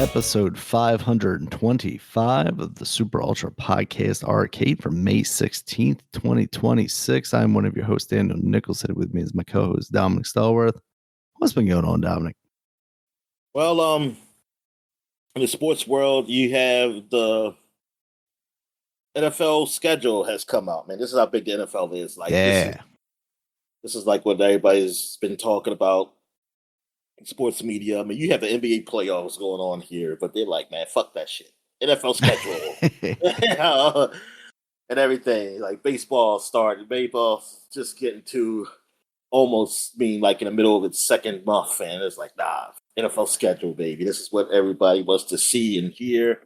episode 525 of the Super Ultra Podcast Arcade for May 16th, 2026. I'm one of your hosts, Daniel Nichols. Sitting with me is my co-host, Dominic Stallworth. What's been going on, Dominic? Well, in the sports world, you have the NFL schedule has come out, man. This is how big the NFL is. Like, this is like what everybody's been talking about in sports media. I mean, you have the NBA playoffs going on here, but they're like, man, fuck that shit. NFL schedule and everything. Like baseball started, baseball just getting to almost being like in the middle of its second month, and it's like, nah, NFL schedule, baby. This is what everybody wants to see and hear.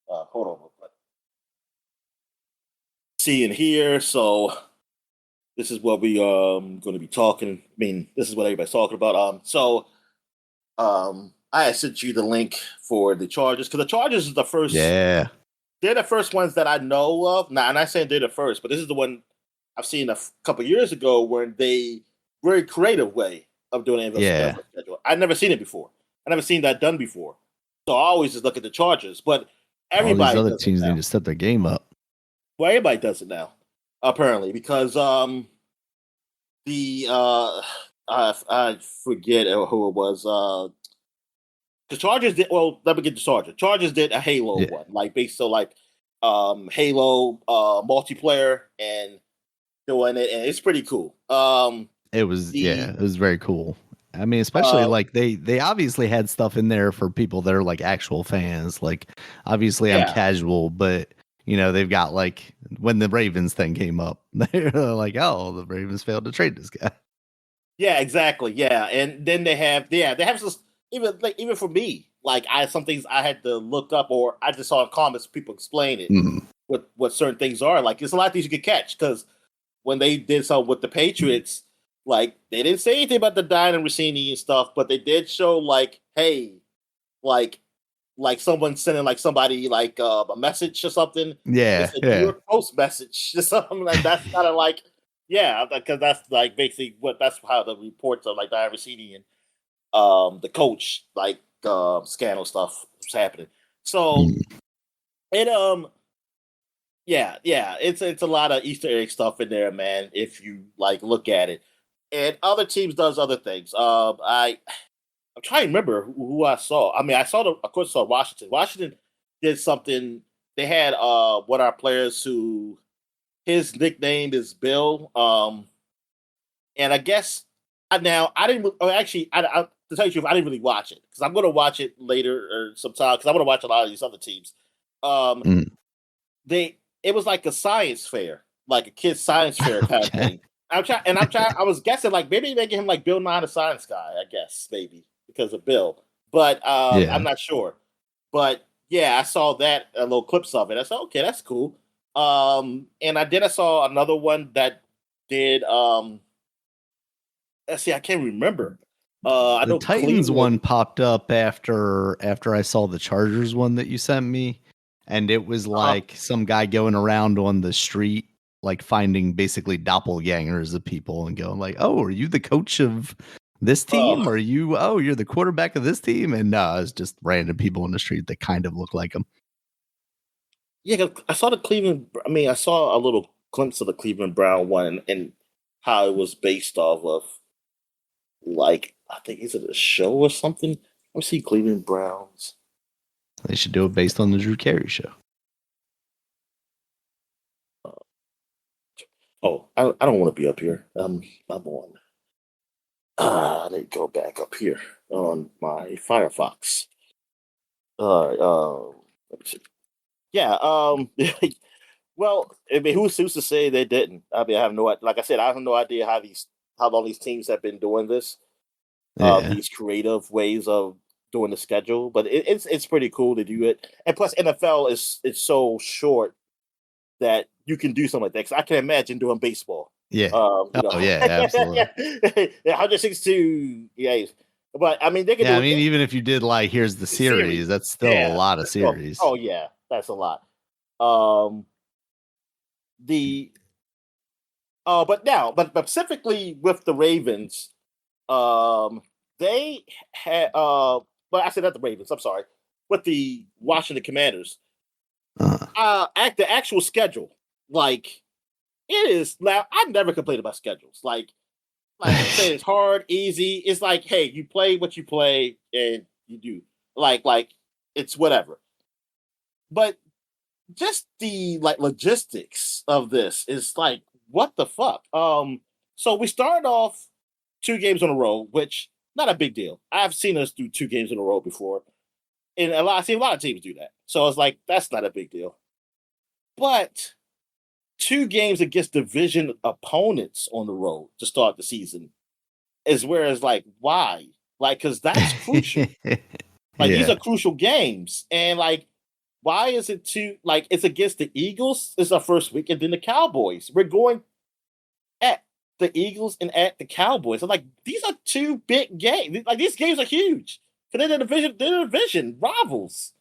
Hold on. See and hear. So this is what we going to be talking. I mean, this is what everybody's talking about. I had sent you the link for the Chargers because the Chargers is the first. Yeah, they're the first ones that I know of. Now, I'm not saying they're the first, but this is the one I've seen a couple years ago where they very creative way of doing an NFL schedule. I've never seen it before. I've never seen that done before. So I always just look at the Chargers, but everybody. All these other teams need to step their game up. Well, everybody does it now, apparently, because I forget who it was. The Chargers did. Well, let me get the Chargers. Chargers did a Halo one, like based so like Halo multiplayer and doing it, and it's pretty cool. It was it was very cool. I mean, especially like they obviously had stuff in there for people that are like actual fans. Like obviously I'm casual, but you know, they've got like when the Ravens thing came up, they're like, oh, the Ravens failed to trade this guy. Yeah, exactly. Yeah. And then they have some, even for me, like some things I had to look up or I just saw in comments people explain it what certain things are. Like there's a lot of things you could catch because when they did something with the Patriots, like they didn't say anything about the Diane and Rossini and stuff, but they did show like, hey, like someone sending like somebody like a message or something. Yeah. Your post message or something like that's kind of like, because that's like basically that's how the reports of like Diane Rossini and the coach like scandal stuff was happening. So it it's a lot of Easter egg stuff in there, man. If you like look at it, and other teams does other things. I'm trying to remember who I saw. I mean, I saw of course, Washington. Washington did something. They had one of our players who his nickname is Bill. And I guess I didn't. Actually, to tell you the truth, I didn't really watch it because I'm going to watch it later or sometime because I want to watch a lot of these other teams. It was like a science fair, like a kid's science fair kind of thing. I was guessing like maybe making him like Bill Nye the Science Guy. I guess maybe because of Bill, but I'm not sure. But yeah, I saw that little clips of it. I said, okay, that's cool. And I saw another one that did. Let's see, I can't remember. I know the Titans one popped up after I saw the Chargers one that you sent me, and it was like some guy going around on the street, like finding basically doppelgangers of people and going like, "Oh, are you the coach of this team? Or you're the quarterback of this team?" And no, it's just random people on the street that kind of look like him. Yeah, I saw the Cleveland. I mean, I saw a little glimpse of the Cleveland Brown one and how it was based off of, like, I think is it a show or something? Let's see, Cleveland Browns. They should do it based on the Drew Carey show. I don't want to be up here. I'm on. I need to go back up here on my Firefox. Let me see. Yeah. Well, I mean, who's to say they didn't? I mean, I have no. Like I said, I have no idea how long these teams have been doing this. These creative ways of doing the schedule, but it's pretty cool to do it. And plus, NFL is so short that you can do something like that. Because I can imagine doing baseball. Yeah. Absolutely. 162. Yeah. But I mean, they can. Yeah, I mean, even if you did like, here's the series, that's still a lot of series. Oh yeah, that's a lot. But specifically with the Ravens, they had. But I said not the Ravens. I'm sorry. with the Washington Commanders. Uh, The actual schedule, like it is. Now, I never complain about schedules. Like I'm saying, it's hard, easy. It's like, hey, you play what you play, and you do like it's whatever. But just the like logistics of this is like, what the fuck? So we started off 2 games in a row, which not a big deal. I've seen us do 2 games in a row before, and I've seen a lot of teams do that. So it's like that's not a big deal. But 2 games against division opponents on the road to start the season is where it's like, why? Like, because that's crucial. Like, these yeah. are crucial games. And, like, why is it like, it's against the Eagles? It's our first week, and then the Cowboys. We're going at the Eagles and at the Cowboys. I'm like, these are 2 big games. Like, these games are huge. Because they're division rivals.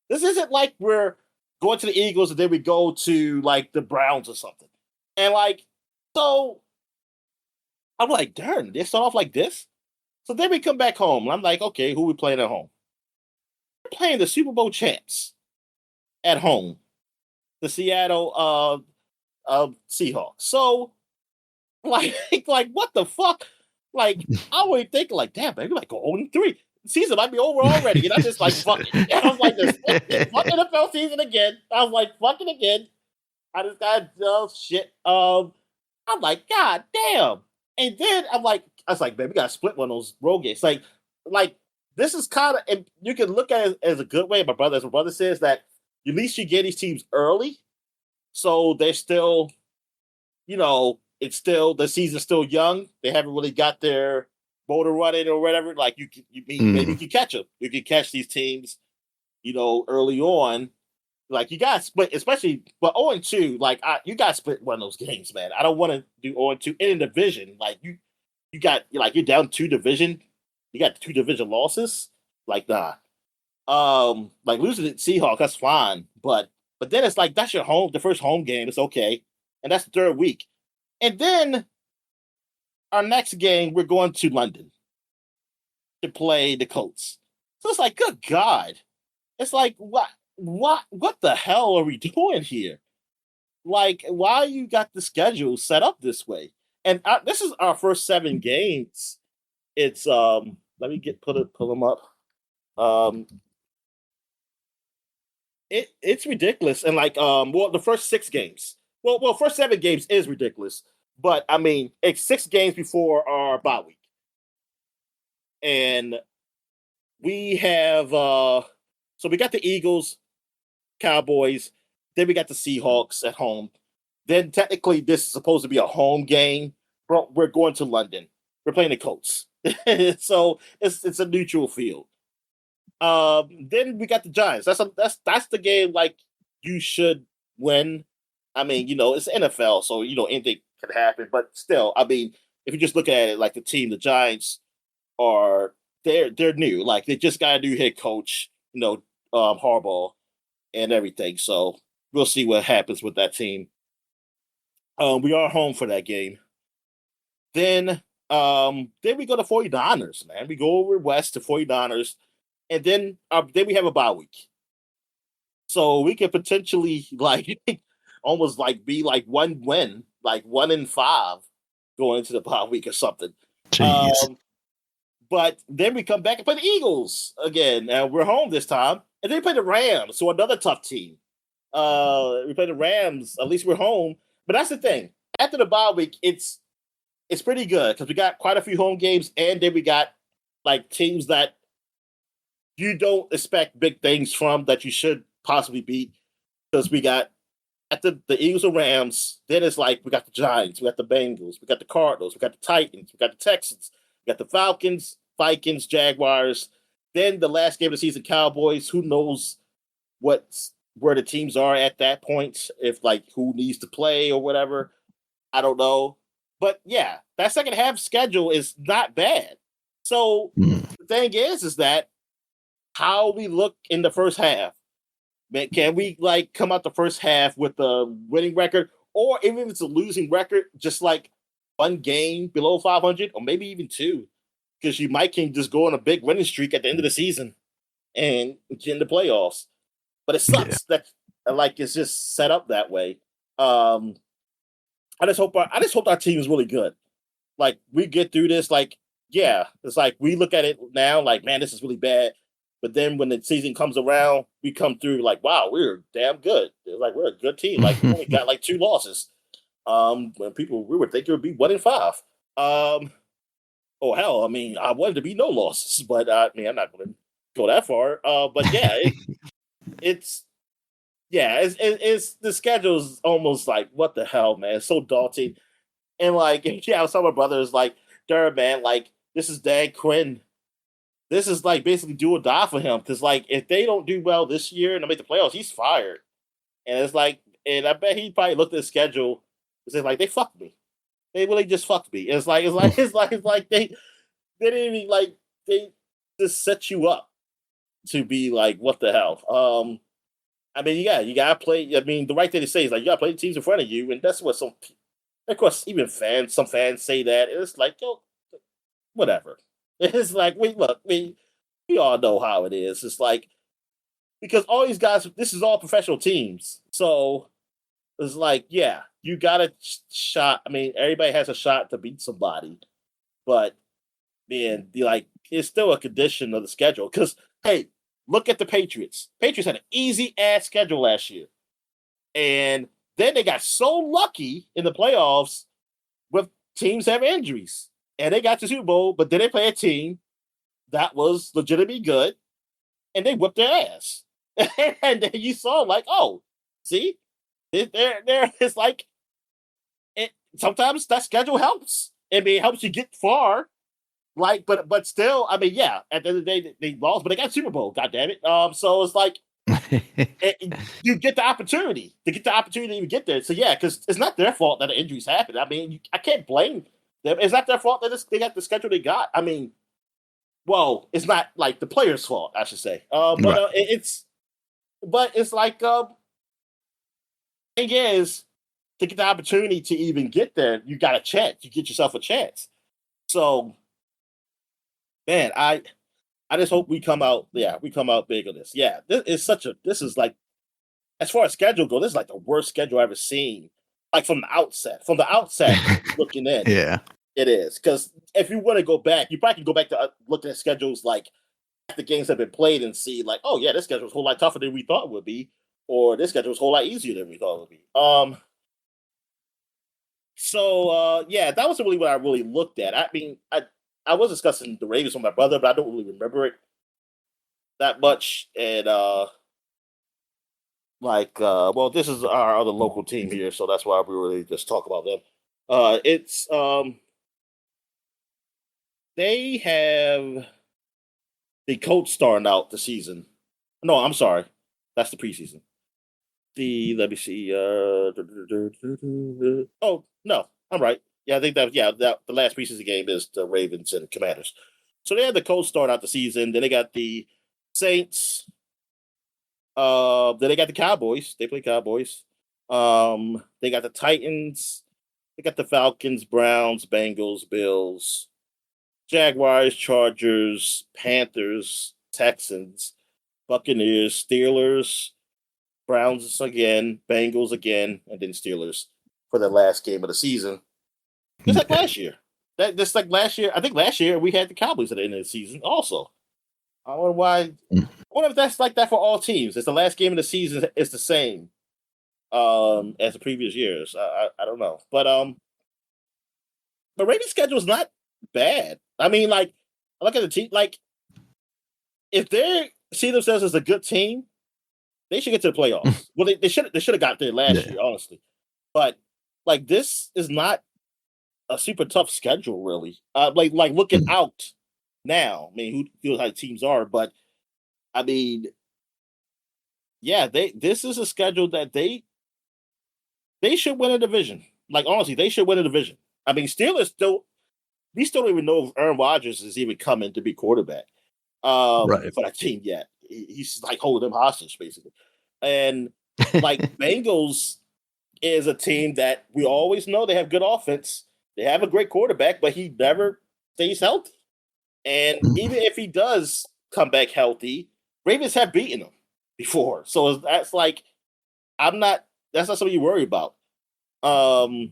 This isn't like we're going to the Eagles and then we go to like the Browns or something. And like, so I'm like, darn, they start off like this. So then we come back home and I'm like, okay, who we playing at home? We're playing the Super Bowl champs at home, the Seattle Seahawks. So like, like what the fuck? Like, I would think like, damn, maybe like go 0-3. Season might be over already. And I just like, fuck it. And I was like, fuck NFL season again. I was like, fucking again. I just got shit. I'm like, God damn. And then I was like, man, we gotta split one of those road games. Like this is kind of, and you can look at it as a good way. As my brother says, that at least you get these teams early, so they're still, it's still the season's still young. They haven't really got their motor running or whatever. Like maybe you can catch them. You can catch these teams, early on. Like you got split, especially but 0-2. Like you got split one of those games, man. I don't want to do 0-2 in a division. Like you got you're down 2 division. You got 2 division losses. Like nah. Like losing to Seahawks, that's fine. But then it's like that's your the first home game. It's okay, and that's the 3rd week. And then our next game, we're going to London to play the Colts. So it's like, good God. It's like, what the hell are we doing here? Like, why you got the schedule set up this way? And this is our first 7 games. It's, let me pull them up. It's ridiculous. And like, the first 6 games. Well, first 7 games is ridiculous. But I mean, it's 6 games before our bye week. And we have so we got the Eagles, Cowboys, then we got the Seahawks at home. Then technically this is supposed to be a home game, but we're going to London. We're playing the Colts. So it's a neutral field. Then we got the Giants. That's the game like you should win. I mean, it's NFL, so anything can happen. But still, I mean, if you just look at it like the team, the Giants they're new. Like they just got a new head coach, Harbaugh and everything. So we'll see what happens with that team. We are home for that game. Then we go to 49ers, man. We go over west to 49ers, and then we have a bye week. So we could potentially like almost like be like 1 win, like 1-5 going into the bye week or something. Jeez. But then we come back and play the Eagles again, and we're home this time. And then we play the Rams, so another tough team. We play the Rams. At least we're home. But that's the thing. After the bye week, it's pretty good because we got quite a few home games, and then we got like teams that you don't expect big things from that you should possibly beat. Because we got after the Eagles and Rams, then it's like we got the Giants, we got the Bengals, we got the Cardinals, we got the Titans, we got the Texans. You got the Falcons, Vikings, Jaguars. Then the last game of the season, Cowboys. Who knows where the teams are at that point? If like who needs to play or whatever, I don't know. But yeah, that second half schedule is not bad. So the thing is that how we look in the first half. Man, can we like come out the first half with a winning record, or even if it's a losing record, just like 1 game below 500, or maybe even 2, because you might can just go on a big winning streak at the end of the season and get in the playoffs. But it sucks that like it's just set up that way. I just hope our team is really good. Like we get through this. Like it's like we look at it now. Like man, this is really bad. But then when the season comes around, we come through like wow, we're damn good. It's like we're a good team. Like we only got like 2 losses. When we would think it would be 1-5. Oh hell, I mean, I wanted to be no losses, but I mean, I'm not going to go that far. But yeah, it's the schedule's almost like what the hell, man. It's so daunting, and like some of my brothers like, "Dude, man, like this is Dan Quinn. This is like basically do or die for him because like if they don't do well this year and they make the playoffs, he's fired." And it's like, and I bet he probably looked at the schedule and said like, "They fucked me. They really just fucked me." It's like they didn't even like they just set you up to be like what the hell. I mean, you gotta play. I mean, the right thing to say is like you gotta play the teams in front of you, and that's what of course, even some fans say that. It's like, yo, whatever. It's like we all know how it is. It's like because all these guys, this is all professional teams, so it's like, yeah, you got a shot. I mean, everybody has a shot to beat somebody, but man, it's still a condition of the schedule. Because hey, look at the Patriots. Patriots had an easy ass schedule last year, and then they got so lucky in the playoffs with teams having injuries, and they got to Super Bowl. But then they play a team that was legitimately good, and they whipped their ass. And then you saw like, oh, see, it's like it. Sometimes that schedule helps. I mean, it helps you get far. Like, but still, I mean, yeah. At the end of the day, they lost, but they got Super Bowl. God damn it! So it's like you get the opportunity to even get there. So yeah, because it's not their fault that the injuries happened. I mean, I can't blame them. It's not their fault that they got the schedule they got. I mean, well, it's not like the players' fault, I should say. But it's like thing is to get the opportunity to even get there, you got a chance. You get yourself a chance. So, man, I just hope we come out. Yeah, we come out big on this. Yeah, this is like as far as schedule go, this is like the worst schedule I've ever seen. Like from the outset, looking in, yeah, it is. Because if you want to go back, you probably can go back to looking at schedules like the games that have been played and see like, oh yeah, this schedule was a whole lot tougher than we thought it would be, or this schedule was a whole lot easier than we thought it would be. So yeah, that was really what I really looked at. I mean, I was discussing the Ravens with my brother, but I don't really remember it that much. And well, this is our other local team here, so that's why we really just talk about them. It's they have the Colts starting out the season. No, I'm sorry, that's the preseason. Let me see. Oh no, I'm right. Yeah, I think that the last preseason game is the Ravens and Commanders. So they had the Colts start out the season. Then they got the Saints. Then they got the Cowboys. They play Cowboys. They got the Titans. They got the Falcons, Browns, Bengals, Bills, Jaguars, Chargers, Panthers, Texans, Buccaneers, Steelers, Browns again, Bengals again, and then Steelers for the last game of the season. Just like last year. I think last year we had the Cowboys at the end of the season also. I wonder why. I wonder if that's like that for all teams. It's the last game of the season. It's the same as the previous years. I don't know. But the Ravens schedule is not bad. I mean, like, I look at the team, like, if they see themselves as a good team, they should get to the playoffs. Well, they should have got there last year, honestly. But like, this is not a super tough schedule, really. Like looking out now. I mean, who feels how teams are? But I mean, yeah, this is a schedule that they should win a division. Like honestly, they should win a division. I mean, we still don't even know if Aaron Rodgers is even coming to be quarterback for that team yet. He's like holding them hostage, basically. And like Bengals is a team that we always know they have good offense. They have a great quarterback, but he never stays healthy. And even if he does come back healthy, Ravens have beaten them before, so that's like that's not something you worry about. That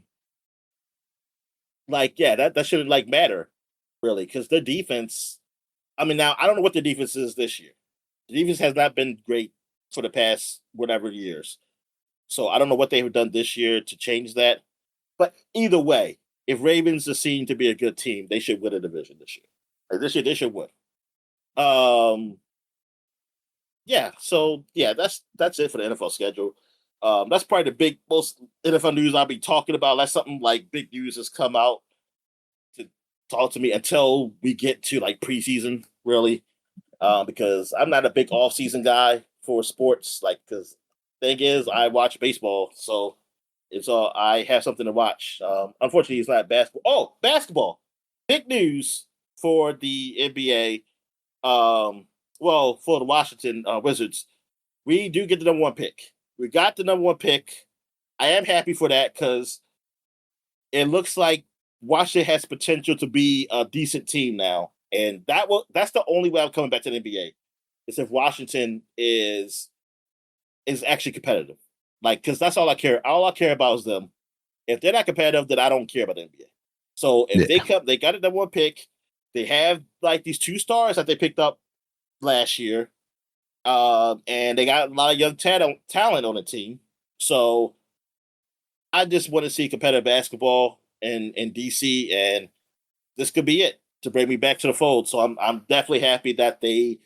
shouldn't like matter really because their defense. I mean, now I don't know what the defense is this year. The defense has not been great for the past whatever years, so I don't know what they've done this year to change that. But either way, if Ravens are seen to be a good team, they should win a division this year. This year they should win. That's it for the NFL schedule. That's probably the most NFL news I'll be talking about. Unless something like big news has come out to talk to me until we get to like preseason, really. Because I'm not a big off-season guy for sports. Like, because thing is, I watch baseball, so it's I have something to watch. Unfortunately, it's not basketball. Oh, basketball! Big news for the NBA. For the Washington Wizards, we do get the number 1 pick. We got the number 1 pick. I am happy for that because it looks like Washington has potential to be a decent team now, and that's the only way I'm coming back to the NBA is if Washington is actually competitive. Like, because that's all I care. All I care about is them. If they're not competitive, then I don't care about the NBA. So if they got a number 1 pick. They have like these 2 stars that they picked up last year, and they got a lot of young talent on the team. So I just want to see competitive basketball in DC, and this could be it to bring me back to the fold. So I'm definitely happy that they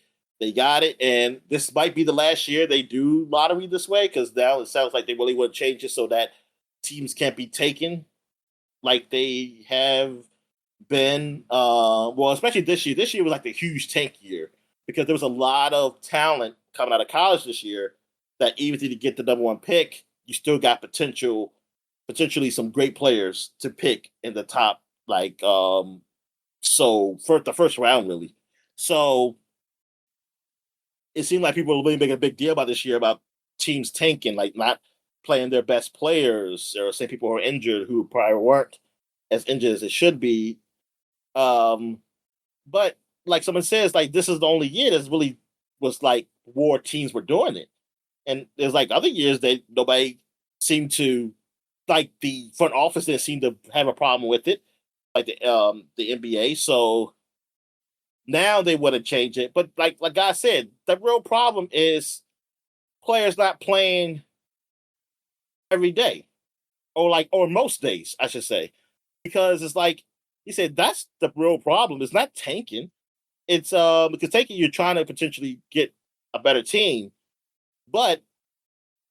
got it, and this might be the last year they do lottery this way because now it sounds like they really want to change it so that teams can't be taken like they have been. Especially this year. This year was like the huge tank year because there was a lot of talent coming out of college this year that even if you get the number 1 pick, you still got potentially some great players to pick in the top, for the first round, really. So it seemed like people were really making a big deal about this year about teams tanking, like not playing their best players, or say people who are injured who probably weren't as injured as it should be. But like someone says, like this is the only year that really was like war teams were doing it, and there's like other years that nobody seemed to, like the front office didn't seem to have a problem with it, like the NBA. So now they want to change it, but like I said, the real problem is players not playing every day, or most days, I should say, because it's like he said, that's the real problem. It's not tanking. It's because tanking, you're trying to potentially get a better team, but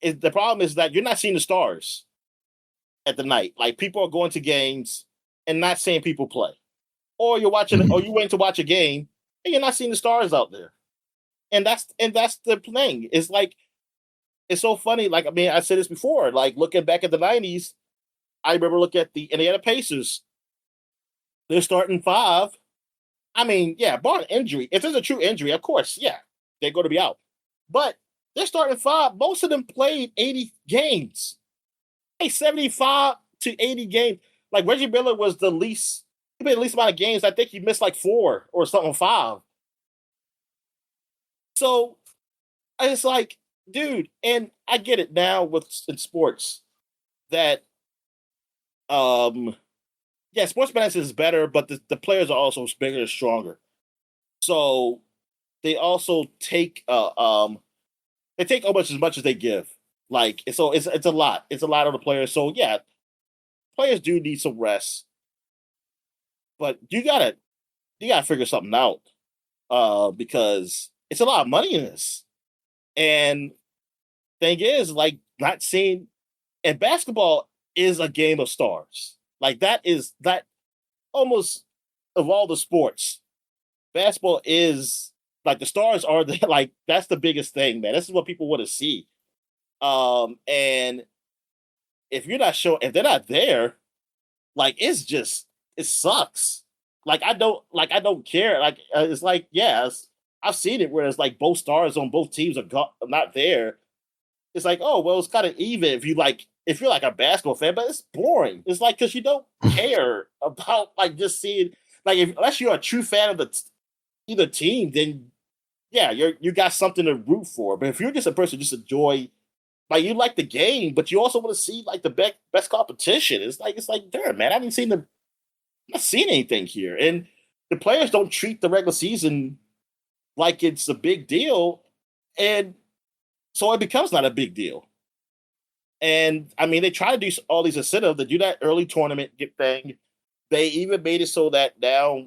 the problem is that you're not seeing the stars at the night. Like people are going to games and not seeing people play, or you're watching, or you waiting to watch a game and you're not seeing the stars out there. And that's the thing. It's like it's so funny. Like, I mean, I said this before. Like looking back at the '90s, I remember looking at the Indiana Pacers. They're starting 5. I mean, yeah, bar injury. If there's a true injury, of course, yeah, they're going to be out. But they're starting 5. Most of them played 80 games. 75 to 80 games. Like Reggie Miller was the least. He played the least amount of games. I think he missed like 4 or something, 5. So it's like, dude, and I get it now in sports that sports medicine is better, but the players are also bigger and stronger. So they also take almost as much as they give. Like, so it's a lot. It's a lot on the players. So yeah, players do need some rest. But you gotta figure something out. Because it's a lot of money in this. And thing is, like, not seeing, and basketball is a game of stars. Like that almost of all the sports, basketball is like the stars are like that's the biggest thing, man. This is what people want to see. And if they're not there, like it sucks. Like I don't care. Like it's like I've seen it where it's like both stars on both teams are not there. It's like, oh well, it's kind of even if you're like a basketball fan, but it's boring. It's like because you don't care about like just seeing unless you're a true fan of either team, then yeah, you got something to root for. But if you're just a person who just enjoy, like, you like the game, but you also want to see like the best competition. It's like, damn, man, I haven't seen the not seeing anything here. And the players don't treat the regular season like it's a big deal. And so it becomes not a big deal. And I mean, they try to do all these incentives to do that early tournament get thing. They even made it so that now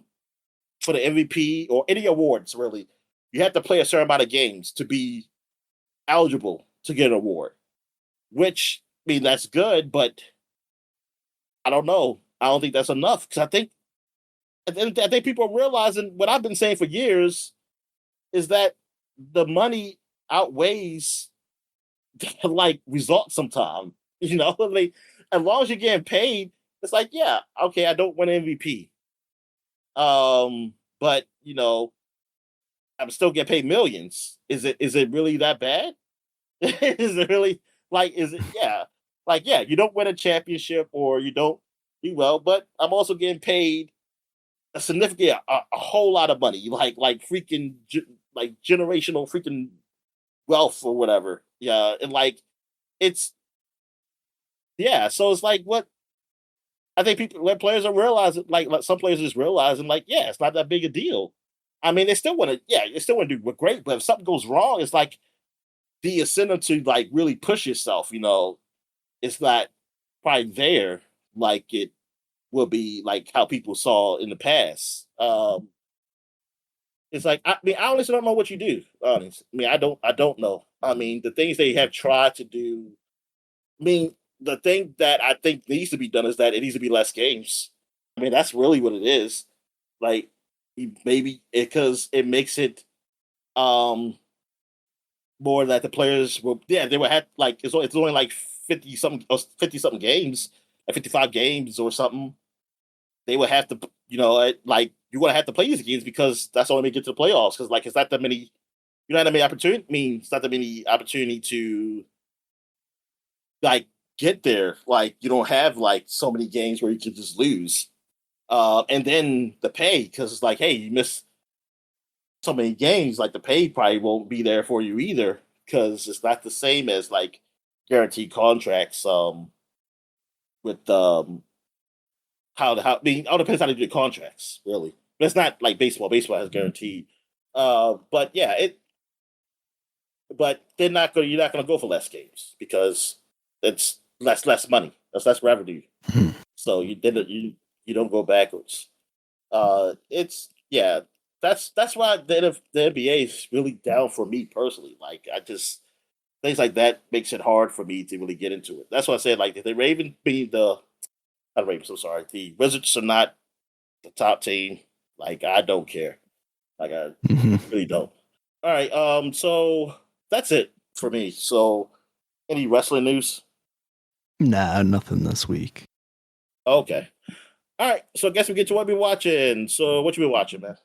for the MVP or any awards, really, you have to play a certain amount of games to be eligible to get an award. Which, I mean, that's good, but I don't know. I don't think that's enough because I think people are realizing what I've been saying for years is that the money outweighs like results sometimes. Like, as long as you're getting paid, it's like, yeah, okay, I don't win MVP. But I'm still getting paid millions. Is it really that bad? Is it really is it like, yeah, you don't win a championship or you don't do well, but I'm also getting paid a significant a whole lot of money, like freaking like generational freaking wealth or whatever. Yeah, and like it's yeah, so it's like what I think people when players are realizing like some players are just realizing like, yeah, it's not that big a deal. I mean, they still want to do great, but if something goes wrong, it's like the incentive to like really push yourself, it's not probably there like it will be like how people saw in the past. It's like I mean, I honestly don't know what you do. Honest, I mean, I don't know. I mean, the things they have tried to do. I mean, the thing that I think needs to be done is that it needs to be less games. I mean, that's really what it is. Like maybe because it makes it um more that the players will they would have like it's only like 50 something games, like 55 games or something. They would have to like you're gonna have to play these games because that's the only way to get to the playoffs because like it's not that many you don't have that many opportunity I mean it's not that many opportunity to like get there. Like you don't have like so many games where you can just lose. And then the pay because it's like, hey, you miss so many games, like the pay probably won't be there for you either because it's not the same as like guaranteed contracts. With how I mean, it all depends how they do the contracts, really. But it's not like baseball. Baseball has guaranteed. But yeah, but you're not gonna go for less games because it's less money. That's less revenue. So you don't go backwards. It's yeah. That's why the NBA is really down for me personally. Like I just things like that makes it hard for me to really get into it. That's why I said like if the Ravens be the not Ravens, I'm sorry, the Wizards are not the top team. Like I don't care. Like I really don't. All right. So that's it for me. So any wrestling news? Nah, nothing this week. Okay. All right. So I guess we get to what we're watching. So what you been watching, man?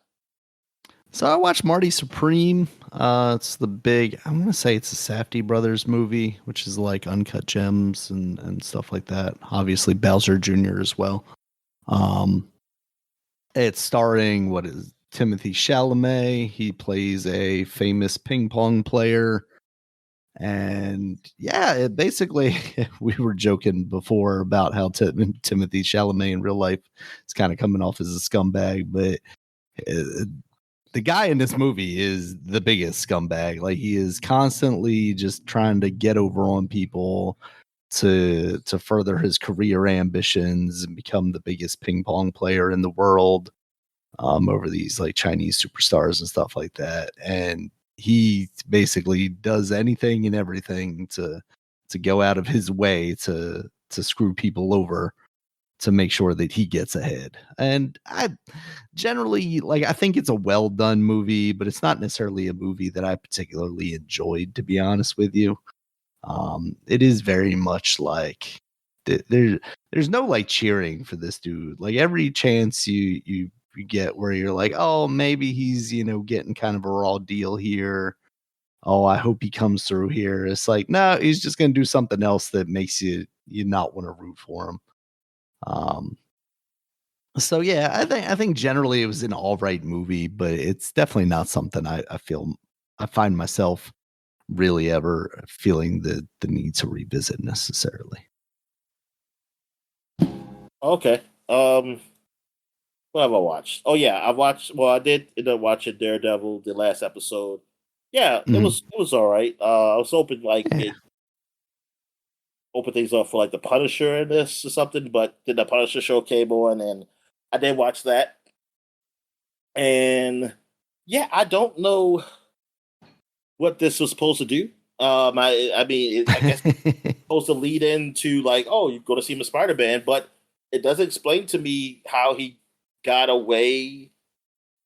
So I watched Marty Supreme. It's the big, I'm going to say it's a Safdie Brothers movie, which is like Uncut Gems and stuff like that. Obviously Bowser Jr. as well. It's starring Timothy Chalamet. He plays a famous ping pong player. And yeah, it basically, we were joking before about how Timothy Chalamet in real life is kind of coming off as a scumbag, but the guy in this movie is the biggest scumbag. Like he is constantly just trying to get over on people to further his career ambitions and become the biggest ping pong player in the world over these like Chinese superstars and stuff like that. And he basically does anything and everything to go out of his way to screw people over to make sure that he gets ahead. And I generally I think it's a well done movie, but it's not necessarily a movie that I particularly enjoyed, to be honest with you. It is very much like there's no like cheering for this dude. Like every chance you get where you're like, oh, maybe he's getting kind of a raw deal here. Oh, I hope he comes through here. It's like, no, he's just gonna do something else that makes you not want to root for him. Um, so yeah, I think generally it was an all right movie, but it's definitely not something I feel I find myself really ever feeling the need to revisit necessarily. Okay. What have I watched? Oh yeah, I watched. Well, I did end up watching Daredevil, the last episode. Yeah, it Mhm. was all right. I was hoping like Yeah. it open things up for like the Punisher in this or something, but then the Punisher show came on, and I did watch that. And yeah, I don't know what this was supposed to do. I mean, I guess it's supposed to lead into like, oh, you go to see him in Spider Man, but it doesn't explain to me how he got away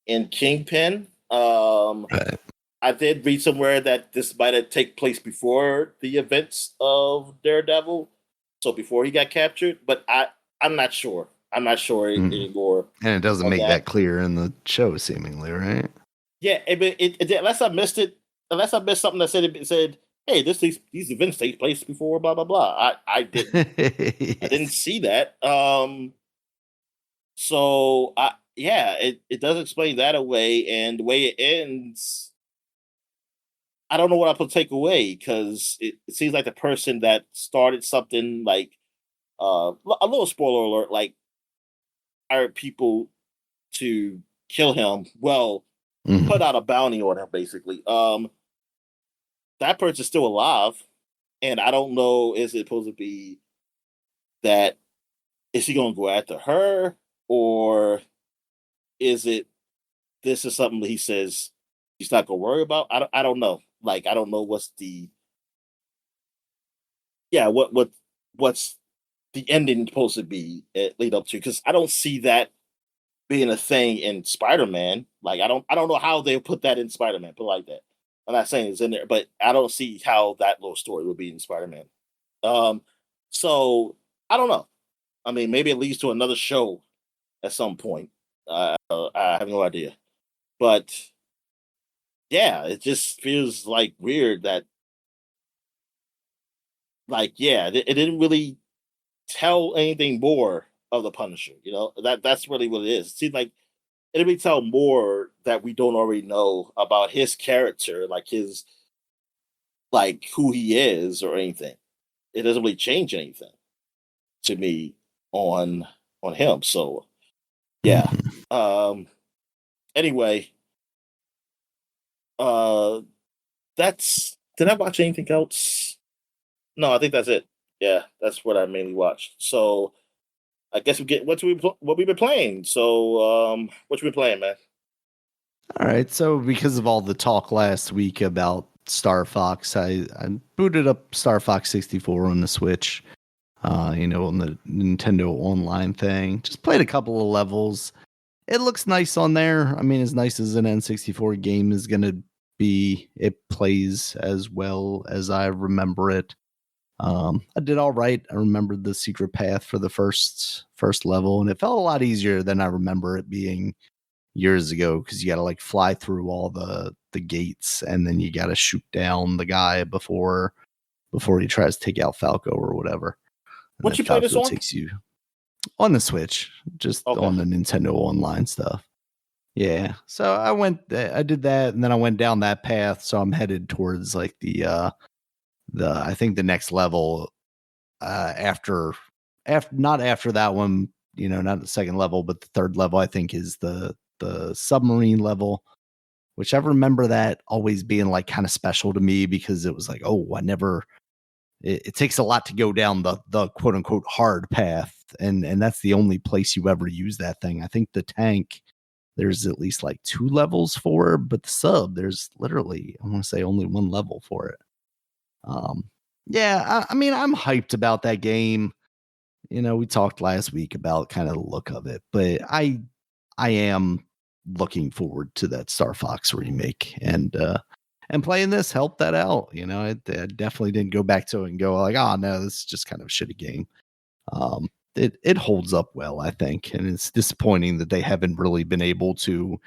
in Kingpin. Right. I did read somewhere that this might have take place before the events of Daredevil, so before he got captured. But I'm not sure. I'm not sure Mm. anymore And it doesn't on make that. that clear in the show, seemingly, right? Yeah, unless I missed it, unless I missed something that said, "Hey, these events take place before blah blah blah." I didn't see that. So I yeah, it does explain that away, and the way it ends, I don't know what I could take away because it seems like the person that started something like a little spoiler alert, like hired people to kill him. Well, put Mhm. out a bounty on him basically. That person's still alive, and I don't know, is it supposed to be that, is he gonna go after her, or is it this is something that he says he's not gonna worry about? I don't know. Like I don't know what's the yeah, what's the ending supposed to be lead up to, because I don't see that being a thing in Spider-Man. Like I don't know how they put that in Spider-Man, put it like that. I'm not saying it's in there, but I don't see how that little story would be in Spider-Man. Um, so I don't know. I mean, maybe it leads to another show at some point. I have no idea, but yeah, it just feels like weird that, like, yeah, it didn't really tell anything more of the Punisher. You know, that's really what it is. It seems like it didn't really tell more that we don't already know about his character, like his, like who he is or anything. It doesn't really change anything to me on him. So yeah. Mhm. Um. Anyway, uh, that's. Did I watch anything else? No, I think that's it. Yeah, that's what I mainly watched. So I guess we get what we've been playing. So what you been playing, man? All right. So because of all the talk last week about Star Fox, I booted up Star Fox 64 on the Switch. On the Nintendo Online thing. Just played a couple of levels. It looks nice on there. I mean, as nice as an N64 game is gonna be, it plays as well as I remember it. I did all right. I remembered the secret path for the first level, and it felt a lot easier than I remember it being years ago, because you got to like fly through all the gates, and then you got to shoot down the guy before he tries to take out Falco or whatever. And then What you play this Falco on? takes you on the Switch, just Okay. on the Nintendo Online stuff. Yeah. So I did that, and then I went down that path. So I'm headed towards like I think the next level, after not after that one, not the second level, but the third level, I think, is the submarine level, which I remember that always being like kind of special to me, because it was like, oh, it takes a lot to go down the quote unquote hard path. And that's the only place you ever use that thing. I think the tank, there's at least like 2 levels for, but the sub, there's literally, I want to say, only 1 level for it. Um, yeah, I mean, I'm hyped about that game. We talked last week about kind of the look of it, but I am looking forward to that Star Fox remake, and playing this helped that out. I definitely didn't go back to it and go like, oh no, this is just kind of a shitty game. It holds up well, I think, and it's disappointing that they haven't really been able to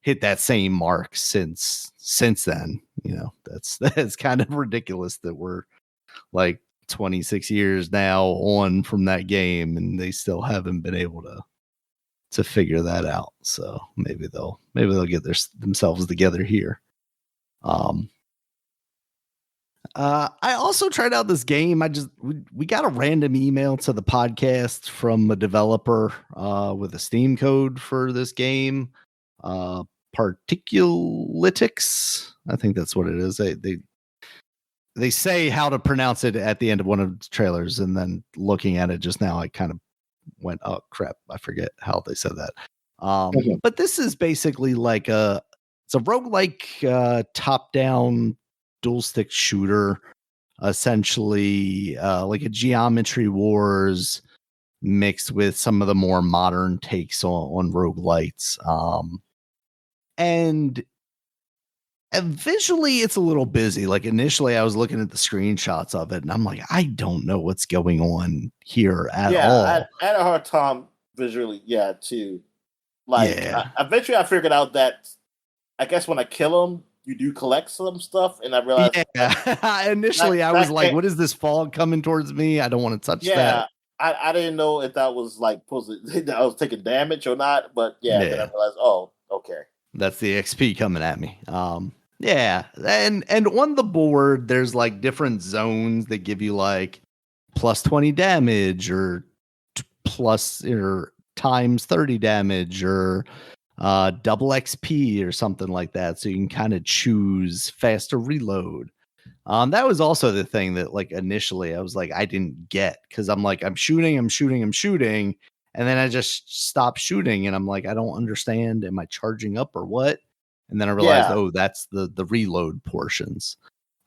hit that same mark since then. That's kind of ridiculous that we're like 26 years now on from that game, and they still haven't been able to figure that out. So maybe they'll get themselves together here. I also tried out this game. We got a random email to the podcast from a developer with a Steam code for this game. Particulitix, I think that's what it is. They say how to pronounce it at the end of one of the trailers, and then looking at it just now, I kind of went, oh crap, I forget how they said that. But this is basically like it's a roguelike top-down dual stick shooter, essentially like a Geometry Wars mixed with some of the more modern takes on roguelites. And visually it's a little busy. Like initially I was looking at the screenshots of it and I'm like, I don't know what's going on here at all. I had a hard time visually, too. Like, eventually I figured out that I guess when I kill them, you do collect some stuff, and I realized. Yeah, initially I was like, "What is this fog coming towards me? I don't want to touch that." I didn't know if that was like that I was taking damage or not, but then I realized, oh, okay, that's the XP coming at me. Yeah, and on the board there's like different zones that give you like plus 20 damage or plus or times 30 damage or double XP or something like that. So you can kind of choose faster reload. That was also the thing that like initially I was like, I didn't get, because I'm like, I'm shooting. And then I just stopped shooting and I'm like, I don't understand. Am I charging up or what? And then I realized, oh, that's the reload portions.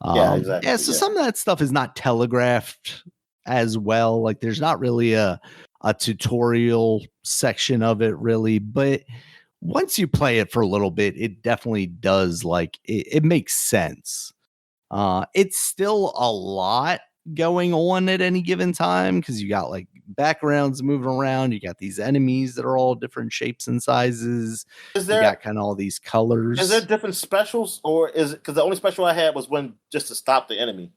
Exactly. Yeah, so some of that stuff is not telegraphed as well. Like there's not really a tutorial section of it really, but once you play it for a little bit, it definitely does, like it makes sense. It's still a lot going on at any given time because you got like backgrounds moving around, you got these enemies that are all different shapes and sizes. You got kind of all these colors. Is there different specials, or is it because the only special I had was when just to stop the enemy?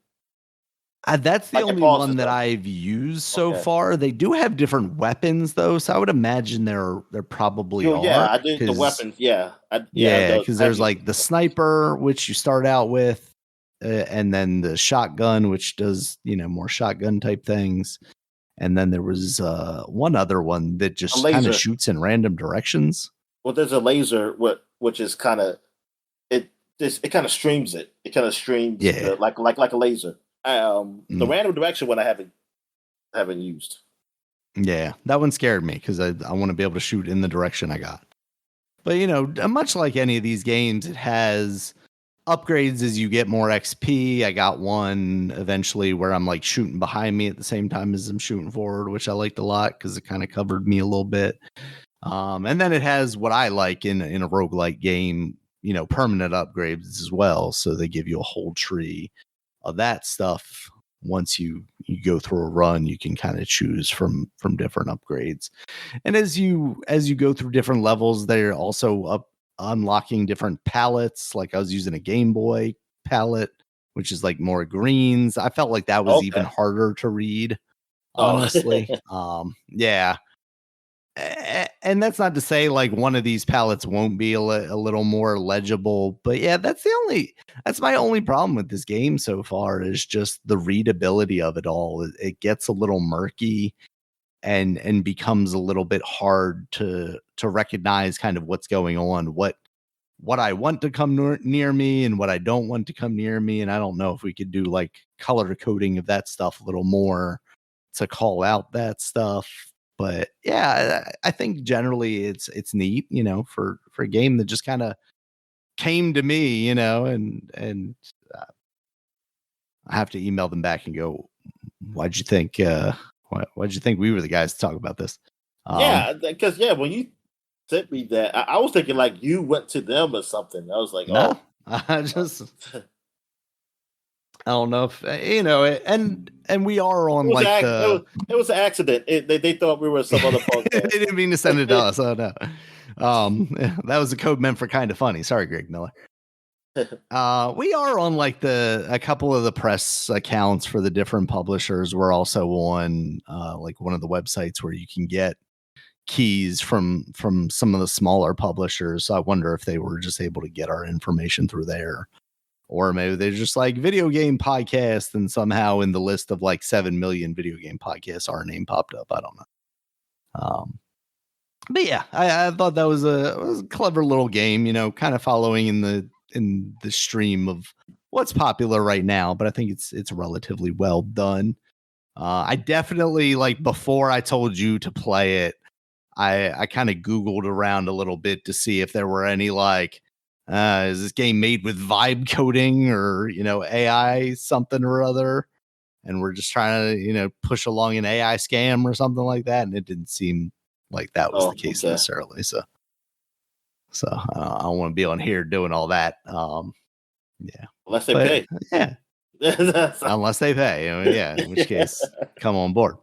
That's the only one that I've used so far. They do have different weapons though, so I would imagine there probably are. Yeah, I did the weapons. Because there's like the sniper, which you start out with, and then the shotgun, which does more shotgun type things, and then there was one other one that just kind of shoots in random directions. Well, there's a laser, which is kind of it kind of streams it. It kind of streams like a laser. The random direction one I haven't used. Yeah, that one scared me because I want to be able to shoot in the direction I got. But much like any of these games, it has upgrades as you get more XP. I got one eventually where I'm like shooting behind me at the same time as I'm shooting forward, which I liked a lot because it kind of covered me a little bit. And then it has what I like in a roguelike game, permanent upgrades as well. So they give you a whole tree of that stuff. Once you go through a run, you can kind of choose from different upgrades. And as you go through different levels, they're also unlocking different palettes. Like I was using a Game Boy palette, which is like more greens. I felt like that was even harder to read, honestly. Yeah. And that's not to say like one of these palettes won't be a little more legible, but yeah, that's my only problem with this game so far is just the readability of it all. It gets a little murky and becomes a little bit hard to recognize kind of what's going on, what I want to come near me and what I don't want to come near me. And I don't know if we could do like color coding of that stuff a little more to call out that stuff. But yeah, I think generally it's neat, for a game that just kind of came to me, and I have to email them back and go, why'd you think we were the guys to talk about this? Because when you sent me that, I was thinking like you went to them or something. I was like, no, I don't know if and we are on it was an accident. They thought we were some other podcast. They didn't mean to send it to us. Oh no. That was a code meant for kind of funny. Sorry, Greg Miller. We are on like a couple of the press accounts for the different publishers. We're also on like one of the websites where you can get keys from some of the smaller publishers. So I wonder if they were just able to get our information through there. Or maybe they're just like video game podcast, and somehow in the list of like 7 million video game podcasts, our name popped up. I don't know. But yeah, I thought that was a clever little game, kind of following in the stream of what's popular right now. But I think it's relatively well done. I definitely, like, before I told you to play it, I kind of Googled around a little bit to see if there were any like, is this game made with vibe coding or, AI something or other? And we're just trying to, push along an AI scam or something like that. And it didn't seem like that was the case necessarily. So I don't want to be on here doing all that. Yeah. Unless they pay. Yeah. Unless they pay. Yeah. In which case, come on board.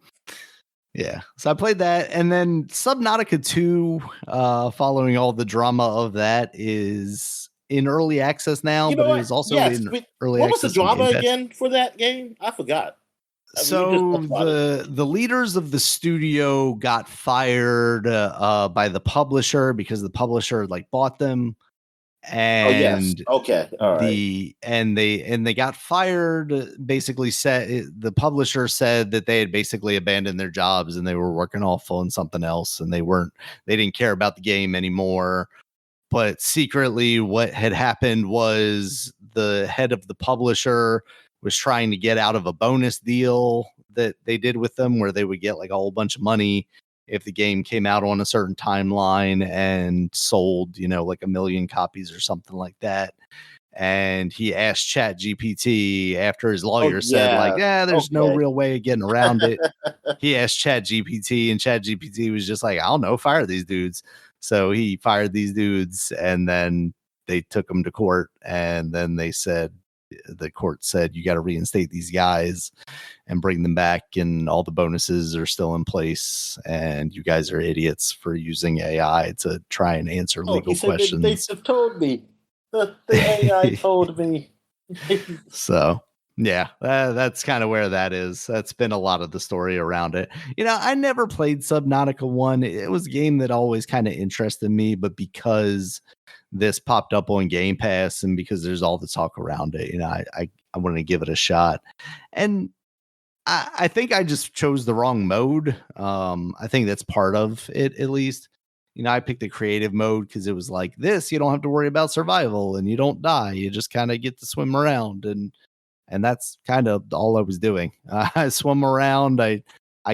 Yeah. So I played that. And then Subnautica 2, following all the drama of that, is in early access now, but it was also in early access. What was the drama again for that game? I forgot. So the leaders of the studio got fired by the publisher because the publisher like bought them. And okay, all right. They got fired. Basically, the publisher said that they had basically abandoned their jobs and they were working off on something else, and they didn't care about the game anymore. But secretly, what had happened was the head of the publisher was trying to get out of a bonus deal that they did with them, where they would get like a whole bunch of money if the game came out on a certain timeline and sold, like 1 million copies or something like that. And he asked ChatGPT after his lawyer said, like, there's no real way of getting around it. He asked ChatGPT, and ChatGPT was just like, I don't know, fire these dudes. So he fired these dudes, and then they took them to court. And then the court said, you got to reinstate these guys and bring them back, and all the bonuses are still in place, and you guys are idiots for using AI to try and answer legal questions. They told me. The AI told me. So yeah, that's kind of where that is. That's been a lot of the story around it. I never played Subnautica 1. It was a game that always kind of interested me, but because this popped up on Game Pass and because there's all the talk around it, I wanted to give it a shot. And I think I just chose the wrong mode. I think that's part of it, at least. I picked the creative mode because it was like this. You don't have to worry about survival and you don't die. You just kind of get to swim around. And that's kind of all I was doing. I swim around. I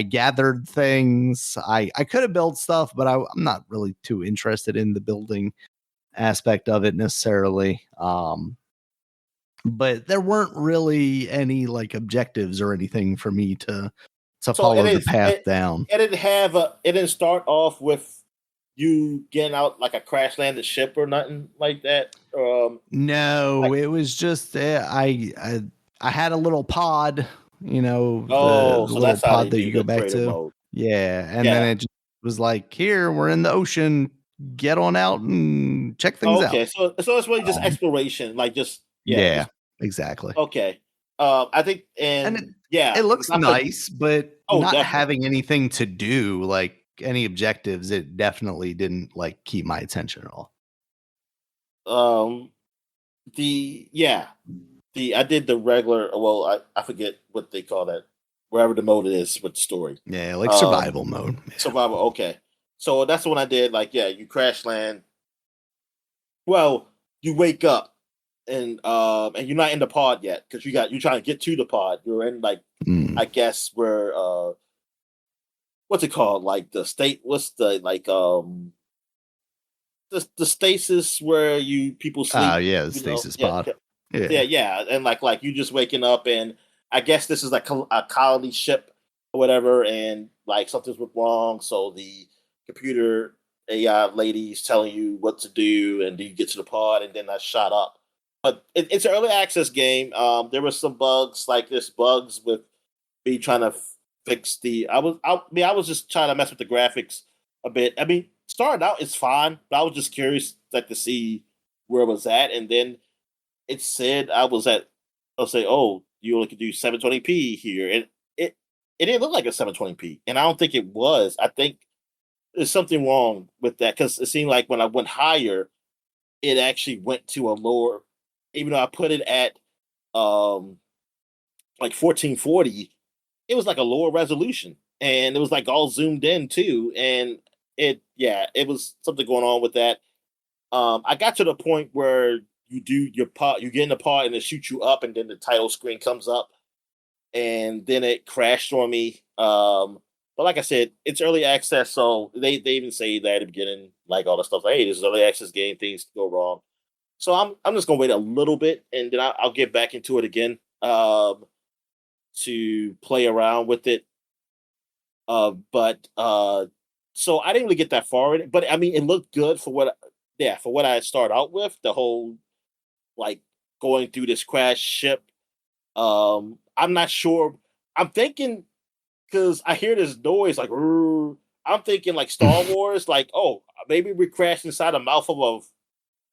gathered things. I could have built stuff, but I'm not really too interested in the building aspect of it necessarily. But there weren't really any like objectives or anything for me to follow the path down. It didn't start off with you getting out like a crash landed ship or nothing like that. No, it was just I had a little pod, the little pod that you go back to. Mode. Yeah, and then it just was like, here, we're in the ocean, get on out and check things out. Okay, so it's really just exploration, like just exactly. Okay, I think it looks nice, but not having anything to do, like any objectives, it definitely didn't like keep my attention at all. I did the regular. Well, I forget what they call that. Wherever the mode is with the story. Yeah, like survival mode. Survival. Okay, so that's the one I did. Like, you crash land. Well, you wake up and you're not in the pod yet because you're trying to get to the pod. You're in like I guess where what's it called? Like the state. What's the like the stasis where people sleep? The stasis pod. Yeah, and like you just waking up, and I guess this is like a colony ship or whatever, and like something's wrong, so the computer AI lady's telling you what to do, and then you get to the pod, and then that's shot up. But it's an early access game. There were some bugs, like there's bugs with me trying to fix I was just trying to mess with the graphics a bit. I mean, started out it's fine, but I was just curious to see where it was at, and then it said I'll say, oh, you only can do 720p here, and it didn't look like a 720p, and I don't think it was. I think there's something wrong with that because it seemed like when I went higher, it actually went to a lower even though I put it at like 1440, it was like a lower resolution, and it was like all zoomed in too, and it was something going on with that. I got to the point where you do your part, you get in the part, and it shoots you up, and then the title screen comes up, and then it crashed on me. But like I said, it's early access, so they even say that at the beginning, like all the stuff, like, hey, this is early access game, things go wrong. So I'm just gonna wait a little bit, and then I'll get back into it again to play around with it. But so I didn't really get that far in it, but I mean, it looked good for what I started out with. The whole like going through this crash ship. I'm not sure. I'm thinking because I hear this noise like. "Rrr." I'm thinking like Star Wars, like oh maybe we crashed inside the mouth of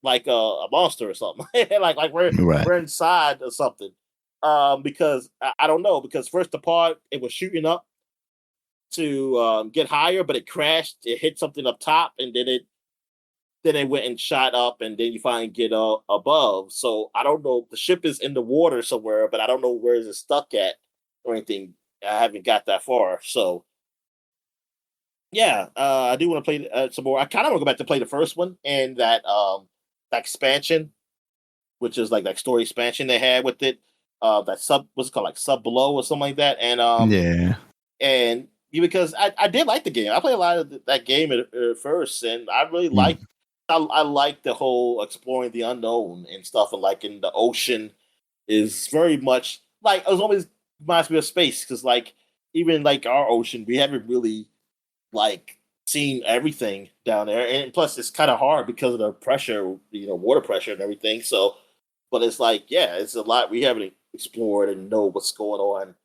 a monster or something, like Right. we're inside or something. Because I don't know because first the part it was shooting up to get higher, but it crashed. It hit something up top, and then it went and shot up, and then you finally get above. So I don't know. The ship is in the water somewhere, but I don't know where is it stuck at or anything. I haven't got that far. So yeah, I do want to play some more. I kind of want to go back to play the first one and that expansion, which is like that story expansion they had with it. That what's it called, like Sub Below or something like that. Yeah. And because I did like the game. I played a lot of that game at first, and I really Mm. I like the whole exploring the unknown and stuff, and like in the ocean is very much like it was always reminds me of space because like even like our ocean, we haven't really like seen everything down there, and plus it's kind of hard because of the pressure, water pressure and everything. So, but it's like yeah, it's a lot we haven't explored and know what's going on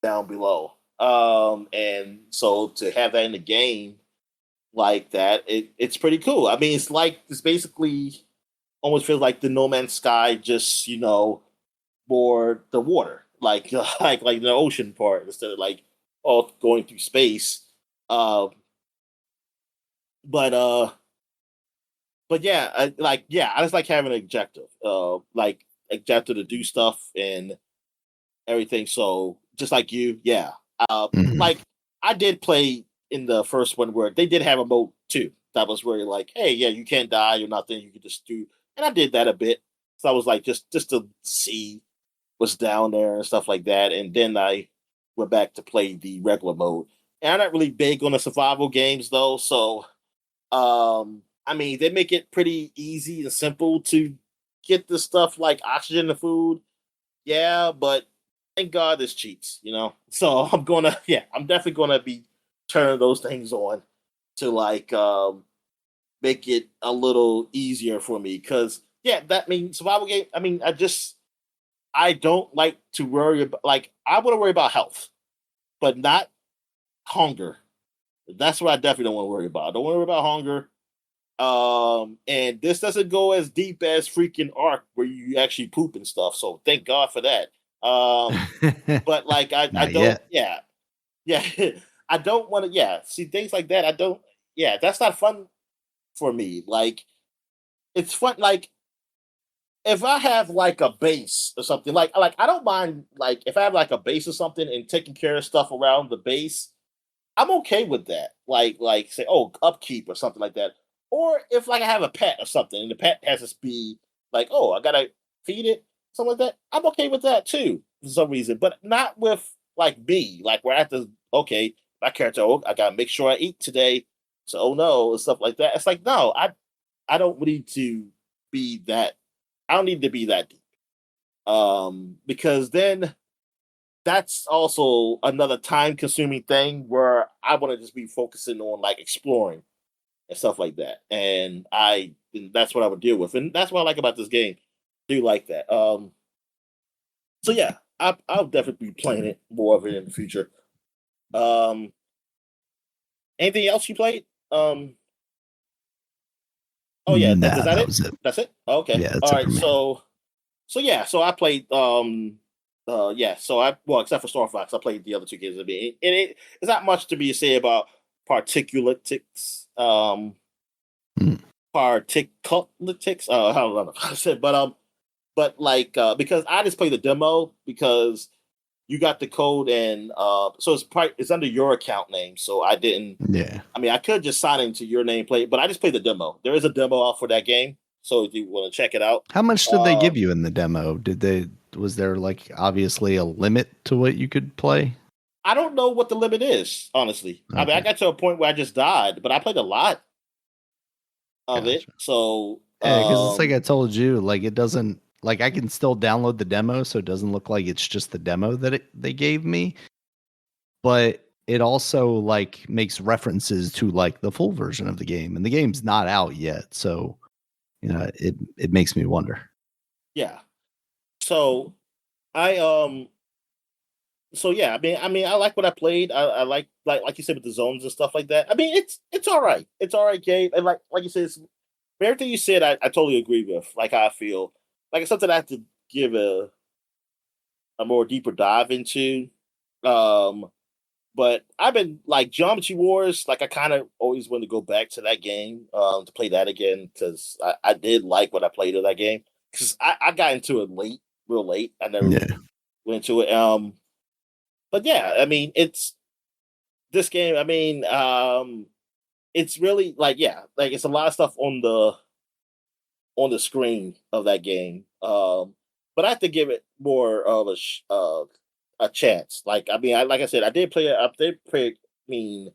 down below. And so to have that in the game like that, it's pretty cool. I mean, it's basically almost feels like the No Man's Sky, just more the water, like like the ocean part instead of like all going through space. Um, but yeah, I just like having an objective, like objective to do stuff and everything. So just like you, yeah. Mhm. Like I did play in the first one where they did have a mode too. That was where you're like, hey, yeah, you can't die or nothing. You can just do, and I did that a bit. So I was like, just to see what's down there and stuff like that. And then I went back to play the regular mode. And I'm not really big on the survival games though, so I mean, they make it pretty easy and simple to get the stuff like oxygen and food. Yeah, but thank God there's cheats. So I'm definitely gonna be turning those things on to like make it a little easier for me. Cause yeah, that means survival game. I mean, I don't like to worry about like I want to worry about health, but not hunger. That's what I definitely don't want to worry about. I don't want to worry about hunger. And this doesn't go as deep as freaking Ark where you actually poop and stuff. So thank God for that. But like I Not don't, yet. yeah, I don't want to, see things like that. I don't, that's not fun for me. Like it's fun, like if I have like a base or something, like I don't mind, like if I have like a base or something and taking care of stuff around the base, I'm okay with that. Like say, oh, upkeep or something like that. Or if like I have a pet or something, and the pet has to be like, oh, I gotta feed it, something like that. I'm okay with that too for some reason, but not with like me, like where I have to. Okay, my character, oh, I gotta make sure I eat today. So, oh no, and stuff like that. It's like no, I don't need to be that. I don't need to be that deep. Because then that's also another time consuming thing where I want to just be focusing on like exploring and stuff like that. And that's what I would deal with. And that's what I like about this game. I do like that. So yeah, I'll definitely be playing it more of it in the future. Um Anything else you played? Oh yeah, was Nah, that that it? was it. That's it? Okay. Yeah, that's All it for right, me. so yeah, so I played so I well except for Star Fox, I played the other two games. I mean, and it's not much to be say about Particulitix. Mm. Particulitix. I don't know how to say it, but but like because I just played the demo because you got the code and so it's under your account name. So I didn't. Yeah. I mean, I could just sign into your nameplate, but I just played the demo. There is a demo out for that game, so if you want to check it out. How much did they give you in the demo? Was there like obviously a limit to what you could play? I don't know what the limit is, honestly. Okay. I mean, I got to a point where I just died, but I played a lot of Gotcha. it. So Yeah, because it's like I told you, like it doesn't like I can still download the demo, so it doesn't look like it's just the demo that they gave me. But it also like makes references to like the full version of the game, and the game's not out yet, so it makes me wonder. yeah. So I so yeah, I mean I like what I played. I like you said with the zones and stuff like that. I mean it's all right. It's all right game. And like you said, everything you said I totally agree with. Like how I feel. Like it's something I have to give a more deeper dive into. But I've been like Geometry Wars, like I kind of always want to go back to that game to play that again because I did like what I played of that game because I got into it late, real late. I never went into it. But yeah, I mean it's this game. I mean, it's really like like it's a lot of stuff on the screen of that game. But I have to give it more of a chance. Like I mean, like I said, I did play. I did play. I mean,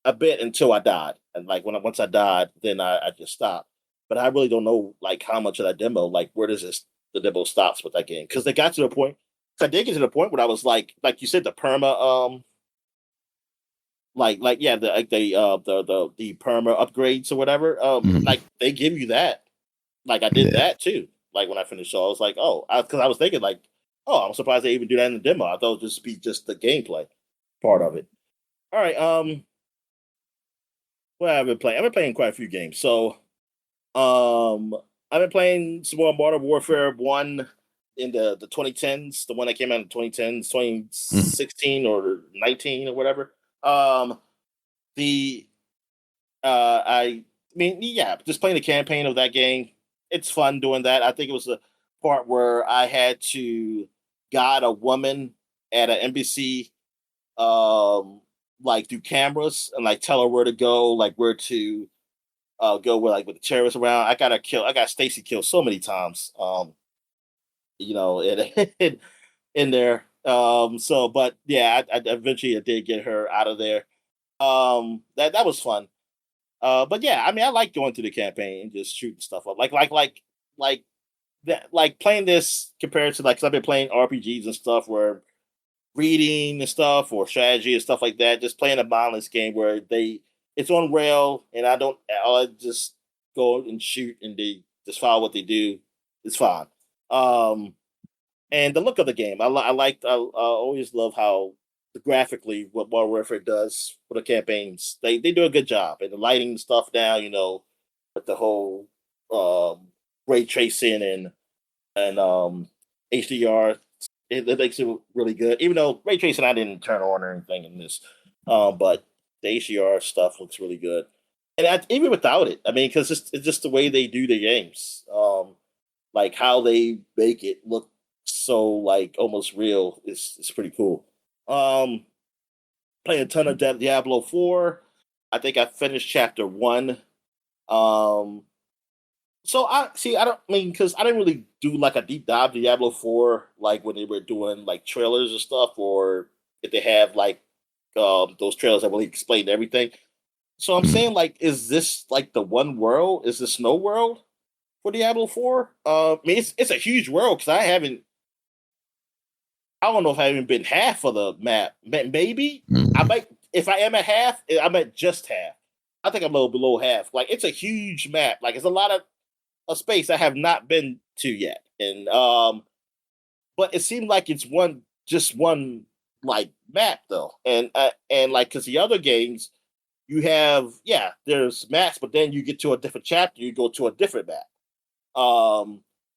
a bit until I died, and like once I died, then I just stopped. But I really don't know like how much of that demo. Like where does the demo stops with that game? Because they got to the point. I did get to the point where I was like you said, the perma yeah, the perma upgrades or whatever. Like they give you that. Like I did that too. Like when I finished, so I was like, oh, because I was thinking like, oh, I'm surprised they even do that in the demo. I thought it would just be just the gameplay part of it. All right, what have I been playing? I've been playing quite a few games. So, I've been playing some more Modern Warfare 1 in the 2010s, the one that came out in the 2010s, 2016 or 19 or whatever. The I mean, yeah, just playing the campaign of that game. It's fun doing that. I think it was the part where I had to guide a woman at an embassy, like through cameras and like tell her where to go, like where to go where like with the terrorists around. I got Stacy killed so many times. In, in there. So but yeah, I eventually I did get her out of there. That was fun. But yeah, I mean, I like going through the campaign and just shooting stuff up. Like that, like playing this compared to like, cause I've been playing RPGs and stuff where reading and stuff or strategy and stuff like that. Just playing a mindless game where it's on rail and I just go and shoot and they just follow what they do. It's fine. And the look of the game, I always love how graphically what Modern Warfare does for the campaigns. They do a good job and the lighting stuff now, with the whole ray tracing and HDR. It makes it really good. Even though ray tracing I didn't turn on or anything in this, but the HDR stuff looks really good. And even without it, I mean, because it's just the way they do the games, like how they make it look so like almost real is pretty cool. Playing a ton of Diablo 4. I think I finished chapter 1. So I don't mean because I didn't really do like a deep dive to Diablo 4 like when they were doing like trailers and stuff, or if they have like those trailers that really explain everything. So I'm saying like, is this like the one world? Is this no world for Diablo 4? I mean it's a huge world because I don't know if I haven't been half of the map. Maybe I might. If I am at half, I'm at just half. I think I'm a little below half. Like it's a huge map. Like it's a lot of a space I have not been to yet, and but it seemed like it's just one like map though, and like because the other games you have there's maps, but then you get to a different chapter, you go to a different map.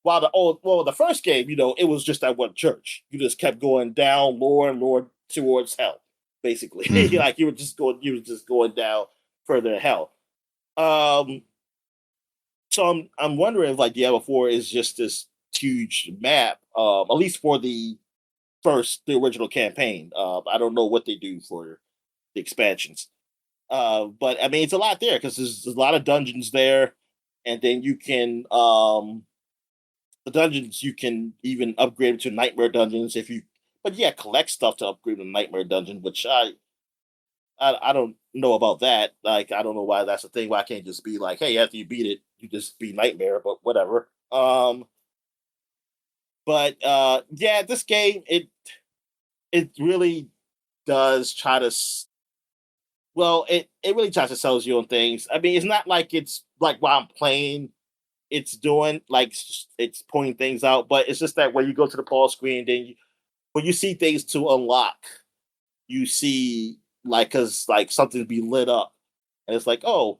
While the first game, it was just that one church. You just kept going down lower and lower towards hell, basically. Like you were just going down further in hell. So I'm wondering if like Diablo 4 is just this huge map, at least for the original campaign. I don't know what they do for the expansions. But I mean, it's a lot there because there's a lot of dungeons there, and then you can the dungeons you can even upgrade to nightmare dungeons if you. But yeah, collect stuff to upgrade to nightmare dungeon, which I don't know about that. Like, I don't know why that's a thing. Why I can't just be like, hey, after you beat it, you just be nightmare, but whatever. But yeah, this game it really does try to. Well, it really tries to sell you on things. I mean, it's not like it's like while I'm playing, it's doing like it's pointing things out, but it's just that when you go to the pause screen, then when you see things to unlock, you see like because like something be lit up, and it's like, oh,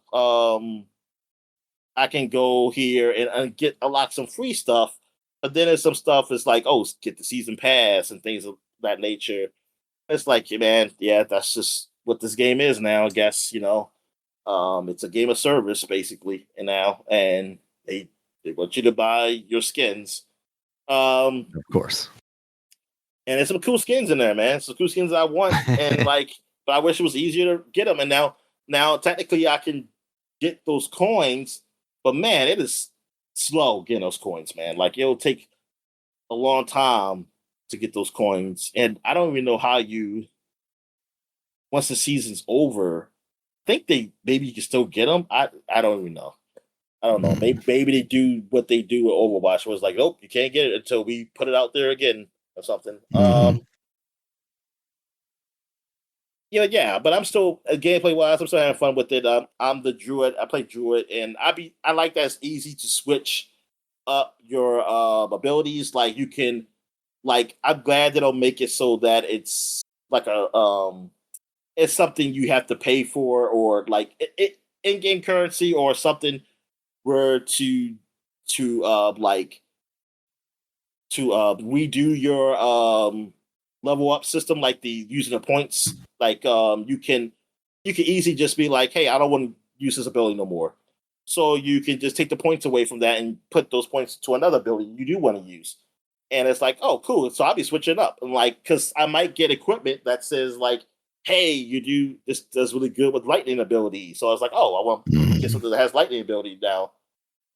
I can go here and get unlock some free stuff, but then there's some stuff is like, oh, get the season pass and things of that nature. It's like, man, yeah, that's just what this game is now. I guess it's a game of service basically, and now they want you to buy your skins. Of course. And there's some cool skins in there, man. Some cool skins I want, and like, but I wish it was easier to get them. And now technically I can get those coins, but man, it is slow getting those coins, man. Like, it'll take a long time to get those coins, and I don't even know how you. Once the season's over, I think maybe you can still get them. I don't even know. I don't know. Maybe they do what they do with Overwatch, where it's like, nope, you can't get it until we put it out there again or something. Yeah, but I'm still gameplay wise, I'm still having fun with it. I'm the druid. I play druid, and I like that it's easy to switch up your abilities. Like, you can, like, I'm glad that they'll make it so that it's like it's something you have to pay for, or like it in-game currency, or something where to redo your level up system, like the using the points. Like, you can easily just be like, hey, I don't want to use this ability no more. So you can just take the points away from that and put those points to another ability you do want to use. And it's like, oh, cool. So I'll be switching up. And like, because I might get equipment that says like, hey, you do this does really good with lightning ability. So I was like, oh, I want to get something that has lightning ability now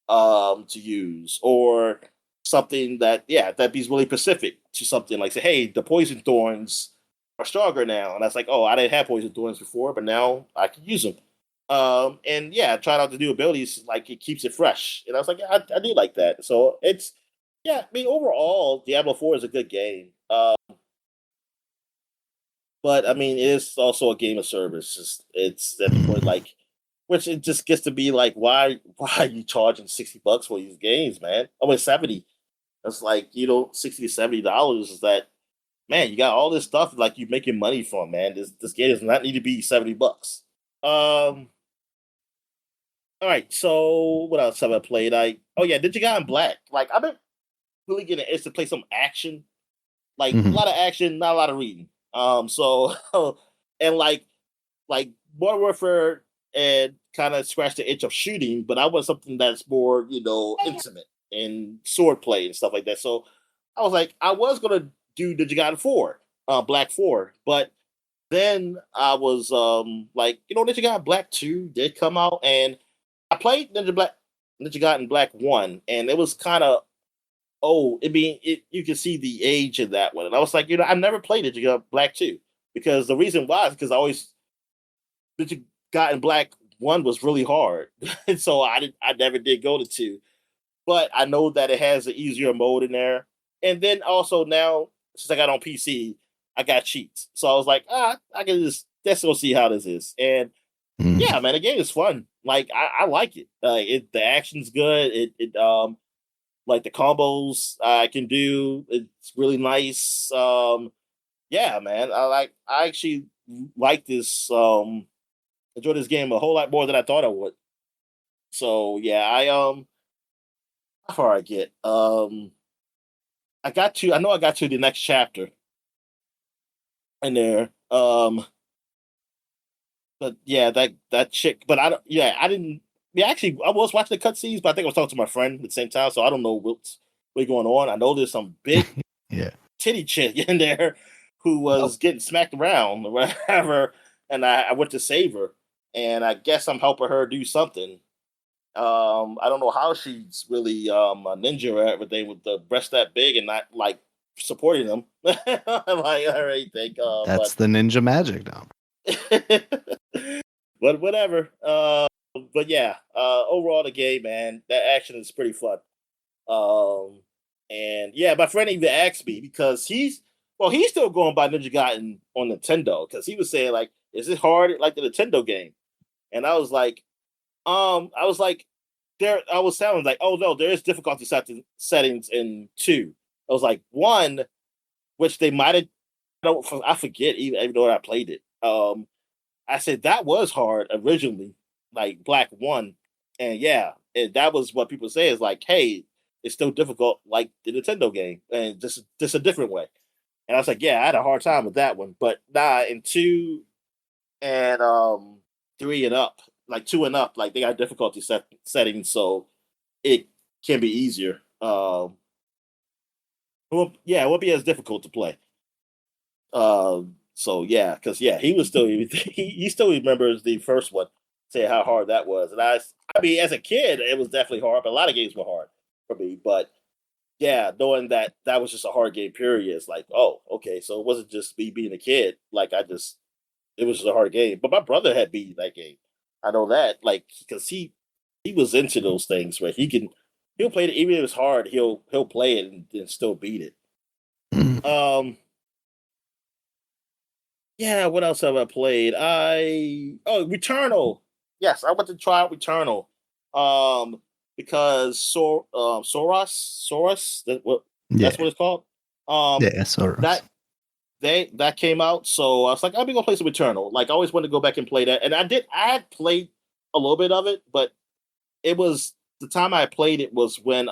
to use, or something that be really specific to something, like say, hey, the poison thorns are stronger now, and that's like, oh, I didn't have poison thorns before, but now I can use them. And yeah, trying out the new abilities, like, it keeps it fresh, and I was like, I do like that. So it's I mean, overall, Diablo 4 is a good game. But I mean, it is also a game of service. It's at the point, like, which it just gets to be like, why are you charging $60 for these games, man? Oh, it's 70. That's like, $60 to $70 is that, man, you got all this stuff like you're making money from, man. This game does not need to be $70. All right, so what else have I played? Did you got in Black? Like, I've been really getting itched to play some action. Like, a lot of action, not a lot of reading. So and like Modern Warfare and kind of scratched the itch of shooting, but I want something that's more, intimate and swordplay and stuff like that. So I was like, I was gonna do Ninja Gaiden 4, Black 4, but then I was like, Ninja Gaiden Black 2 did come out, and I played Ninja Gaiden Black 1, and it was kind of you can see the age in that one. And I was like, I never played Ninja Gaiden Black 2, because the reason why is because Ninja Gaiden Black 1 was really hard. And so I never did go to 2. But I know that it has an easier mode in there. And then also now, since I got on PC, I got cheats. So I was like, I can let's go see how this is. And yeah, man, the game is fun. Like, I like it. The action's good. Like, the combos I can do, it's really nice. Yeah, man, I actually like this. Enjoy this game a whole lot more than I thought I would. So yeah, how far I get? I know I got to the next chapter in there. But yeah, that chick. But I didn't. Yeah, actually, I was watching the cutscenes, but I think I was talking to my friend at the same time, so I don't know really going on. I know there's some big Yeah. titty chick in there who was getting smacked around or whatever, and I went to save her, and I guess I'm helping her do something. I don't know how she's really a ninja or everything with the breast that big and not like supporting them. Like I already think, That's the ninja magic now. but whatever. But yeah, overall the game, man, that action is pretty fun. Um, and yeah, my friend even asked me because he's still going by Ninja Gaiden on Nintendo because he was saying like, is it hard like the Nintendo game? And I was like, I was sounding like, oh no, there is difficulty settings in 2. I was like 1, which they might have. I forget even though I played it. I said that was hard originally, like Black 1, and yeah, that was what people say is like, hey, it's still difficult like the Nintendo game, and just a different way. And I was like, yeah, I had a hard time with that one, but nah, in 2 and 3 and up, like 2 and up, like they got difficulty settings, so it can be easier. It won't be as difficult to play. So yeah, because yeah, he was still he still remembers the first one, say how hard that was, and I mean, as a kid, it was definitely hard, but a lot of games were hard for me. But yeah, knowing that that was just a hard game, period, it's like, oh, okay, so it wasn't just me being a kid. Like it was just a hard game. But my brother had beaten that game. I know that, like, because he was into those things where he'll play it even if it's hard. He'll play it and still beat it. Mm. Yeah, what else have I played? Returnal. Yes, I went to try out Returnal. Because Soros, that's Yeah. what it's called. Yeah, sort of. That came out, so I was like, I'm gonna play some Returnal. Like, I always wanted to go back and play that, and I did. I had played a little bit of it, but it was the time I played it was when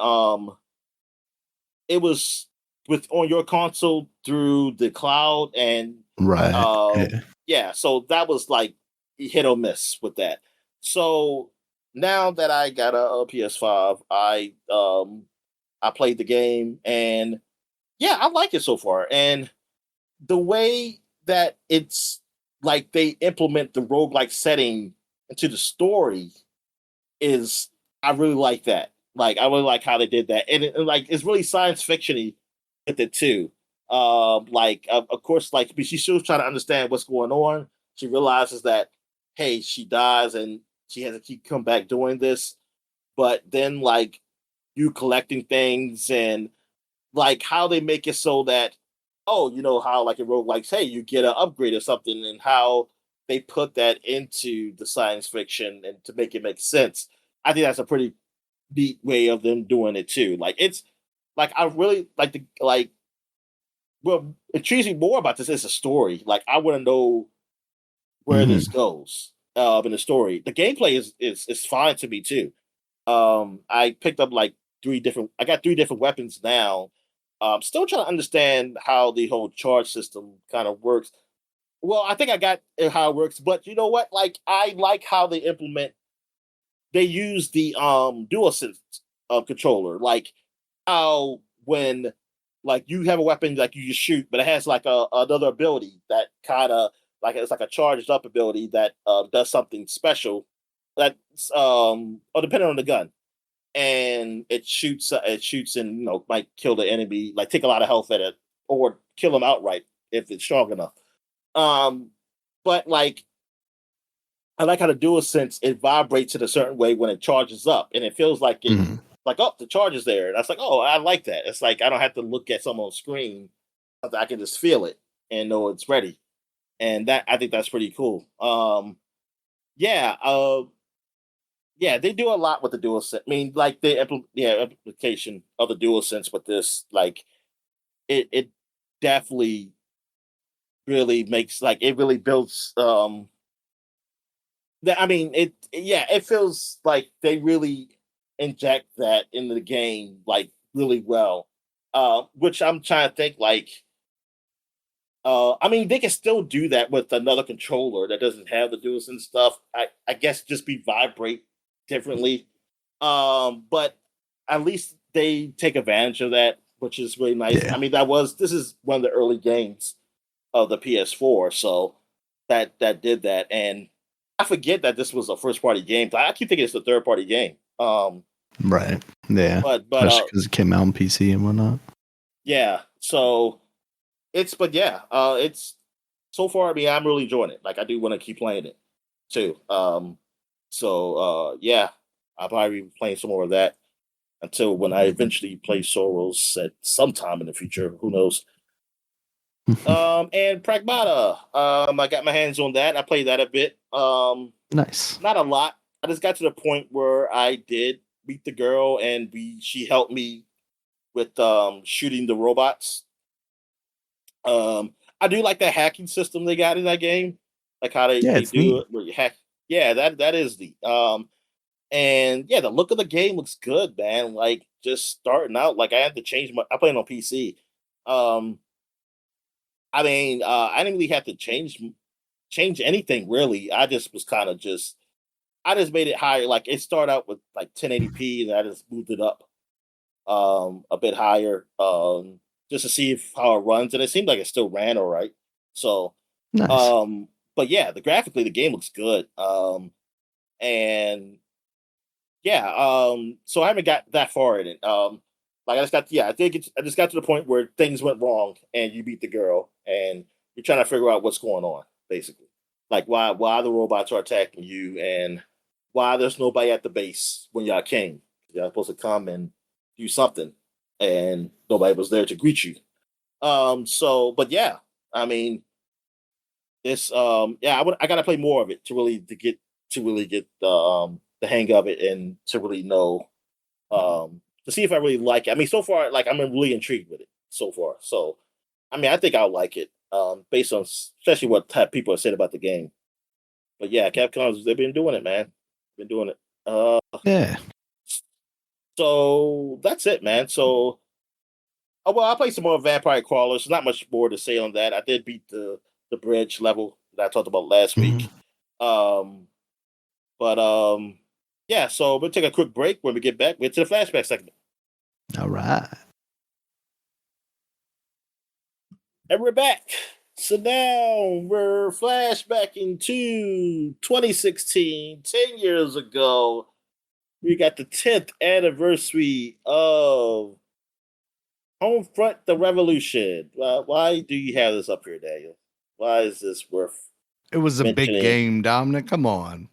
it was with on your console through the cloud, and Right. Yeah. yeah, so that was like hit or miss with that. So now that I got a PS5, I played the game, and yeah, I like it so far. And the way that it's like they implement the roguelike setting into the story is I really like that. Like I really like how they did that, and like it's really science fictiony with it too. Of course, like she's still trying to understand what's going on. She realizes that hey, she dies and she has to keep come back doing this. But then like you collecting things and like how they make it so that oh, you know how like in roguelikes, hey, you get an upgrade or something, and how they put that into the science fiction and to make it make sense. I think that's a pretty neat way of them doing it too. Like it's like I really like the like what intrigues me more about this is the story. Like I want to know where this Mhm. goes in the story. The gameplay is fine to me too. I picked up like I got 3 different weapons now. Still trying to understand how the whole charge system kind of works. Well, I think I got how it works, but you know what? Like I like how they use the DualSense controller. Like how when like you have a weapon like you just shoot, but it has like another ability that kind of like it's like a charged up ability that does something special. That's or depending on the gun, and it shoots and might kill the enemy, like take a lot of health at it, or kill them outright if it's strong enough. Um, but like I like how the dual sense it vibrates in a certain way when it charges up, and it feels like Mhm. like oh the charge is there. And I was like, oh, I like that. It's like I don't have to look at someone's screen. I can just feel it and know it's ready. And that I think that's pretty cool. Yeah, yeah, they do a lot with the dual sense. I mean, like the implication of the dual sense with this, like it definitely really makes like it really builds I mean, yeah, it feels like they really inject that into the game like really well. Which I'm trying to think like I mean they can still do that with another controller that doesn't have the DualSense stuff. I guess just be vibrate differently. But at least they take advantage of that, which is really nice. Yeah. I mean, this is one of the early games of the PS4, so that did that. And I forget that this was a first party game. I keep thinking it's a third party game. Right. Yeah. But Especially because it came out on PC and whatnot. yeah. So it's it's so far. I mean, I'm really enjoying it. Like I do want to keep playing it too. Yeah, I'll probably be playing some more of that until when I eventually play Soros at some time in the future. Who knows? And Pragmata. I got my hands on that. I played that a bit. Nice. Not a lot. I just got to the point where I did meet the girl, and she helped me with shooting the robots. I do like that hacking system they got in that game, like how they it's do neat. it. Where you hack. Yeah, that is the and yeah, the look of the game looks good, man. Like just starting out, like I had to change my. I play it on PC. I mean, I didn't really have to change anything really. I just was kind of I just made it higher. Like it started out with like 1080p, and I just moved it up a bit higher just to see how it runs, and it seemed like it still ran all right. So, Nice. But yeah, graphically the game looks good. And yeah, so I haven't got that far in it. Like I just got to the point where things went wrong, and you beat the girl, and you're trying to figure out what's going on, basically. Like why the robots are attacking you, and why there's nobody at the base when y'all came. Y'all supposed to come and do something, and nobody was there to greet you. But yeah, I mean, it's I gotta play more of it to really get the hang of it, and to really know to see if I really like it. I mean, so far, like I'm really intrigued with it so far. So, I mean, I think I'll like it based on especially what type people have said about the game. But yeah, Capcom, they've been doing it, man. Been doing it. Yeah. So that's it, man. So, well, I played some more Vampire Crawlers. Not much more to say on that. I did beat the bridge level that I talked about last week. Um, but yeah. So we'll take a quick break. When we get back, we'll get to the flashback segment. All right. And we're back. So now we're flashbacking to 2016, 10 years ago. We got the 10th anniversary of Homefront the Revolution. Why do you have this up here, Daniel? Why is this worth It was a big mentioning? game, Dominic. Come on.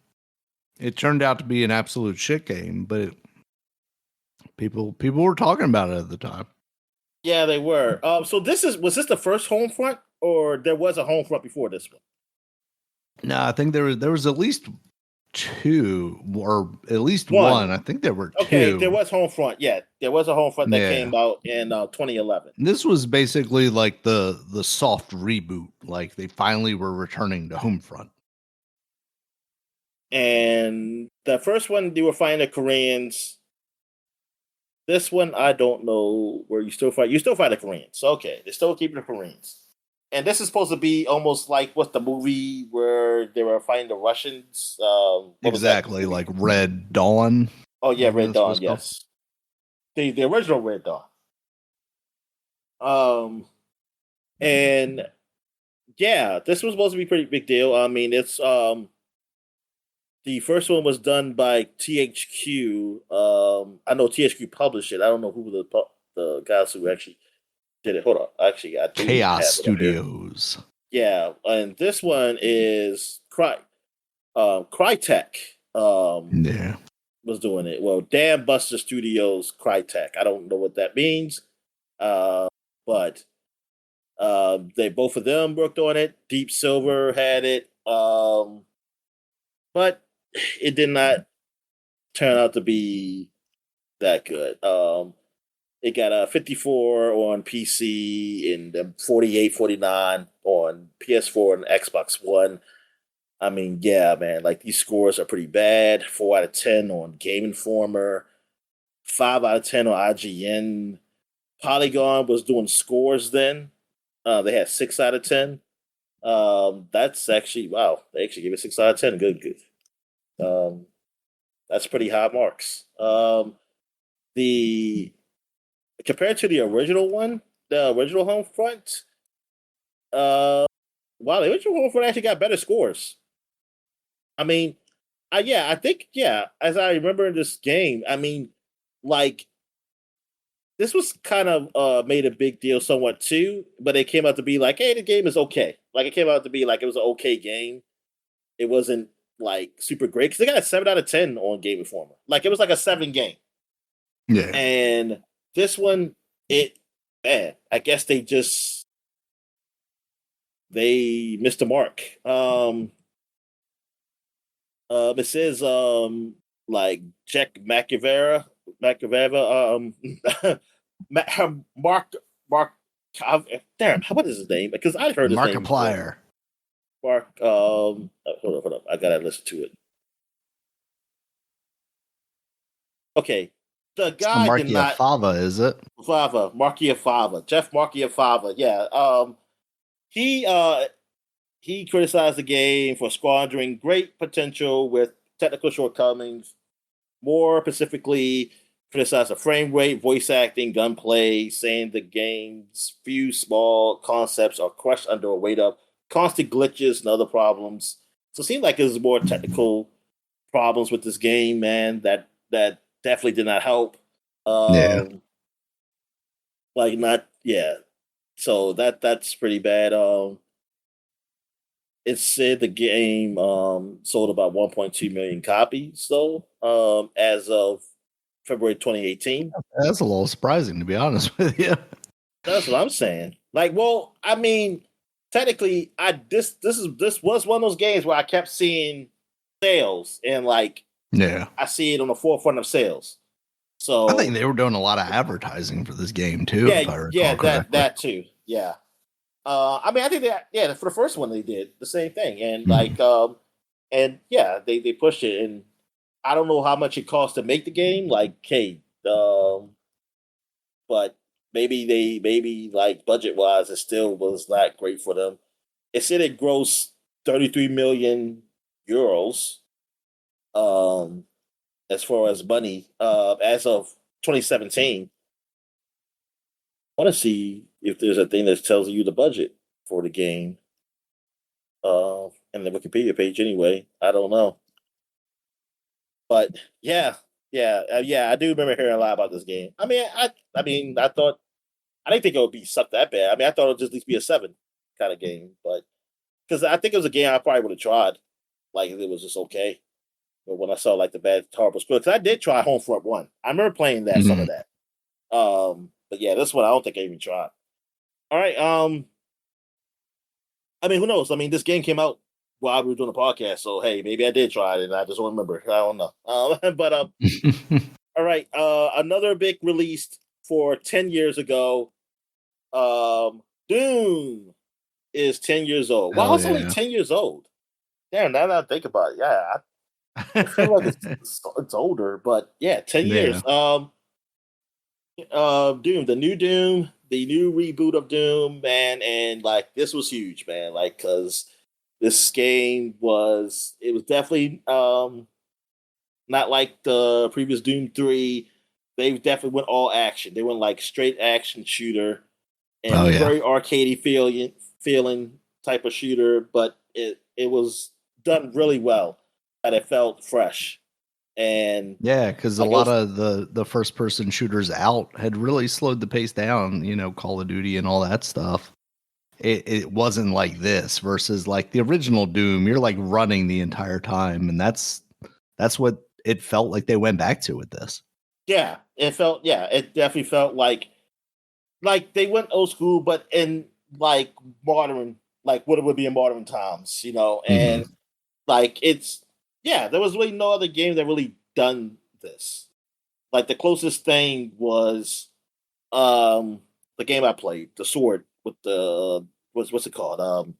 It turned out to be an absolute shit game, but people were talking about it at the time. Yeah, they were. So was this the first Homefront, or there was a Homefront before this one? No, I think there was at least two, or at least one. I think there were two. Okay, there was Homefront. Yeah, there was a Homefront that came out in 2011. This was basically like the soft reboot. Like they finally were returning to Homefront. And the first one, they were fighting the Koreans. This one, I don't know where you still fight. You still fight the Koreans. Okay, they're still keeping the Koreans. And this is supposed to be almost like what's the movie where they were fighting the Russians? Exactly, like Red Dawn. Oh yeah, Red Dawn. Yes, the original Red Dawn. And yeah, this was supposed to be a pretty big deal. I mean, it's the first one was done by THQ. I know THQ published it. I don't know who the guys who actually did it. Hold on, actually, I do Chaos Studios. Yeah, and this one is Crytek. Yeah, was doing it. Well, Damn Buster Studios, Crytek. I don't know what that means, but they both of them worked on it. Deep Silver had it, but it did not turn out to be that good. It got a 54 on PC and 48, 49 on PS4 and Xbox One. I mean, yeah, man, like these scores are pretty bad. 4 out of 10 on Game Informer, 5 out of 10 on IGN. Polygon was doing scores then. They had 6 out of 10. That's actually, wow, they actually gave it 6 out of 10. Good. That's pretty high marks. The compared to the original one, the original Homefront, wow, the original Homefront actually got better scores. I mean, I think, as I remember this game, I mean, like, this was kind of made a big deal somewhat too, but it came out to be like, hey, the game is okay. Like, it came out to be like it was an okay game. It wasn't like super great because they got a 7 out of 10 on Game Informer. Like, it was like a 7 game. Yeah. And this one, I guess they missed the mark. It says like Jack Macavera, Mark Mark. Damn, what is his name? Because I heard his name before. Markiplier. Mark. Hold up. I gotta listen to it. Okay, the guy did not. Fava, is it? Fava, Jeff Markiafava. Yeah. He criticized the game for squandering great potential with technical shortcomings. More specifically, criticized the frame rate, voice acting, gunplay, saying the game's few small concepts are crushed under a weight of constant glitches and other problems. So it seemed like there's more technical problems with this game, man, that definitely did not help. Like, not, yeah. So that's pretty bad. It said the game sold about 1.2 million copies, though, as of February 2018. That's a little surprising, to be honest with you. That's what I'm saying. Like, well, I mean, technically, this was one of those games where I kept seeing sales, and like, I see it on the forefront of sales. So I think they were doing a lot of advertising for this game too. That too. Yeah. I mean, I think that for the first one they did the same thing, and they pushed it, and I don't know how much it cost to make the game, like, hey, but maybe like budget wise, it still was not great for them. It said it grossed 33 million euros, as far as money, as of 2017. I want to see if there's a thing that tells you the budget for the game. And the Wikipedia page anyway. I don't know. But I do remember hearing a lot about this game. I mean, I didn't think it would be something that bad. I mean, I thought it would just at least be a 7 kind of game, but because I think it was a game I probably would have tried, like, if it was just okay. But when I saw like the bad horrible score, because I did try Homefront 1. I remember playing that, some of that. But yeah, this one I don't think I even tried. All right. I mean, who knows? I mean, this game came out while we were doing the podcast, so hey, maybe I did try it and I just don't remember. I don't know. But all right. Another big release for 10 years ago. Doom is 10 years old. Wow, it's only 10 years old. Damn, now that I think about it, I feel like it's older, but yeah, 10 years. Doom, the new reboot of Doom, man, and like, this was huge, man. Like, because this game was definitely not like the previous Doom 3. They definitely went all action. They went like straight action shooter, and very arcadey feeling type of shooter, but it was done really well, and it felt fresh. And because a lot of the first person shooters out had really slowed the pace down, Call of Duty and all that stuff. It wasn't like this versus like the original Doom. You're like running the entire time, and that's what it felt like they went back to with this. It definitely felt like they went old school, but in like modern, like what it would be in modern times, and like there was really no other game that really done this. Like, the closest thing was the game I played, the sword with the what's it called?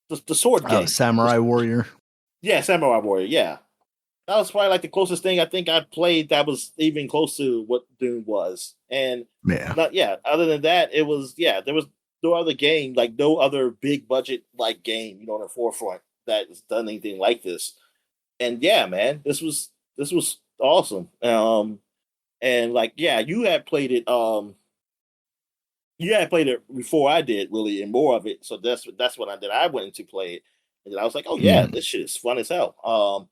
The sword game. Samurai Warrior. Yeah, Samurai Warrior. Yeah, that was probably like the closest thing I think I played that was even close to what Doom was. And other than that, it was there was no other game, like no other big budget like game, on the forefront that's done anything like this. And yeah, man, this was awesome. And like, yeah, you had played it. You had played it before I did, really, and more of it. So that's what I did. I went into play it, and I was like, oh yeah, Mm. this shit is fun as hell.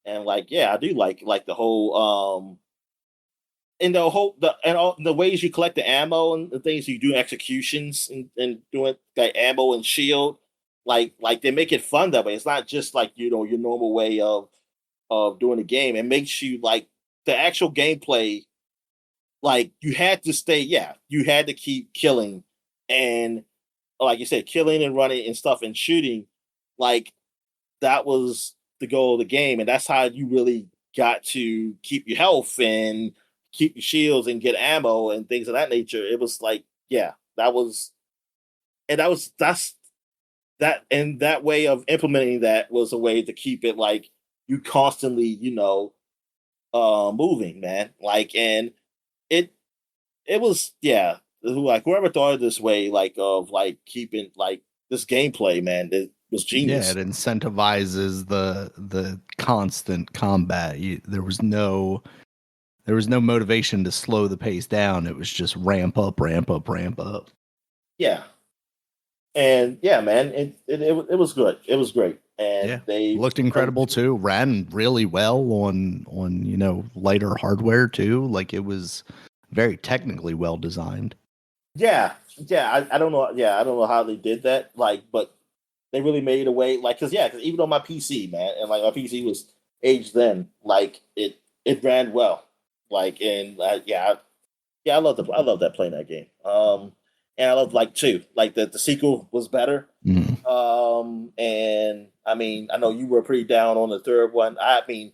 And like, yeah, I do like the whole and all the ways you collect the ammo and the things you do executions and doing like ammo and shield, like they make it fun that way. It's not just like your normal way of doing the game. It makes you like the actual gameplay. Like you had to keep killing, and like you said, killing and running and stuff and shooting. Like that was the goal of the game, and that's how you really got to keep your health and keep your shields and get ammo and things of that nature. It was like, yeah, that's that, and that way of implementing that was a way to keep it like you constantly, moving, man. Like, and it it was, yeah, like whoever thought of this way, like of like keeping like this gameplay, man, it was Yeah, it genius. incentivizes the constant combat. There was no motivation to slow the pace down. It was just ramp up, ramp up, ramp up. Yeah, and yeah, man, it was good. It was great, and Yeah. Looked and incredible too. Ran really well on lighter hardware too. Like it was very technically well designed. yeah, yeah. I don't know. Yeah, I don't know how they did that. Like, but they really made a way. Like, cause even on my PC, man, and like my PC was aged then, like it ran well. Like, and yeah, I love that playing that game. And I love like two, like the sequel was better. Mm. And I mean, I know you were pretty down on the third one. I mean,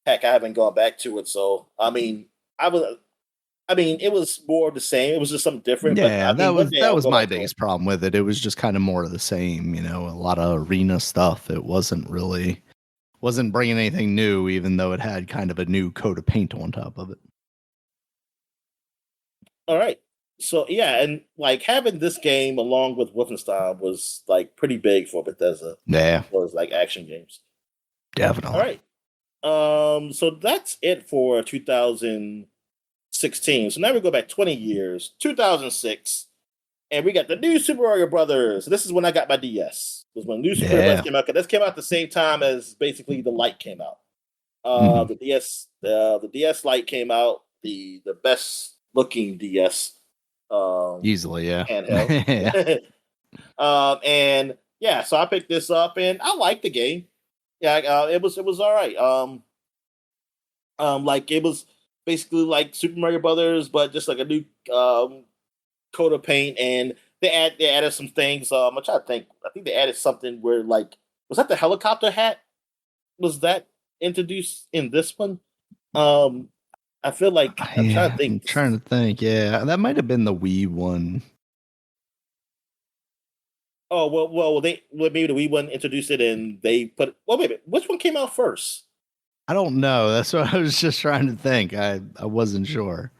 heck, I haven't gone back to it, so I was. I mean, it was more of the same. It was just something different. But Yeah, I mean, one day that I'll was go my back to it. biggest problem with it. It was just kind of more of the same, a lot of arena stuff. It wasn't bringing anything new, even though it had kind of a new coat of paint on top of it. All right. So yeah, and like having this game along with Wolfenstein was like pretty big for Bethesda. Yeah, Was like action games. All definitely. right. So that's it for 2016. So now we go back 20 years, 2006, and we got the new Super Mario Brothers. This is when I got my DS. It was when new Super Mario Brothers Yeah. came out. 'Cause this came out at the same time as basically the Lite came out. Mhm. The DS Lite came out, the best looking DS Easily, yeah. Yeah. handheld. And yeah, so I picked this up and I liked the game. Yeah, it was all right. Like it was basically like Super Mario Brothers, but just like a new coat of paint, and they added some things. I'm trying to think. I think they added something where like was that the helicopter hat? Was that introduced in this one? Um, I feel like I'm trying to Yeah, I'm think. trying to think. Yeah, that might have been the Wii one. Oh maybe the Wii one introduced it and they put. Well, wait a minute. Which one came out first? I don't know. That's what I was just trying to think. I wasn't sure.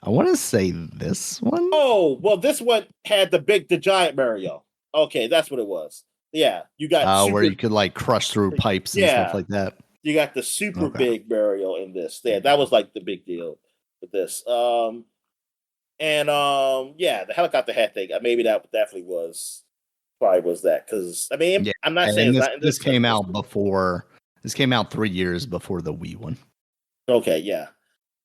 I want to say this one. Oh, well, this one had the giant Mario. Okay, that's what it was. Yeah, you got Where super. you could like crush through pipes and stuff Yeah, like that. you got the super Okay. big Mario in this. Yeah, that was like the big deal with this. Yeah, the helicopter hat thing. Maybe that definitely was probably was that because I mean Yeah, I'm not saying and it's this not in this this because came this out was before. This came out 3 years before the Wii one. okay. Yeah,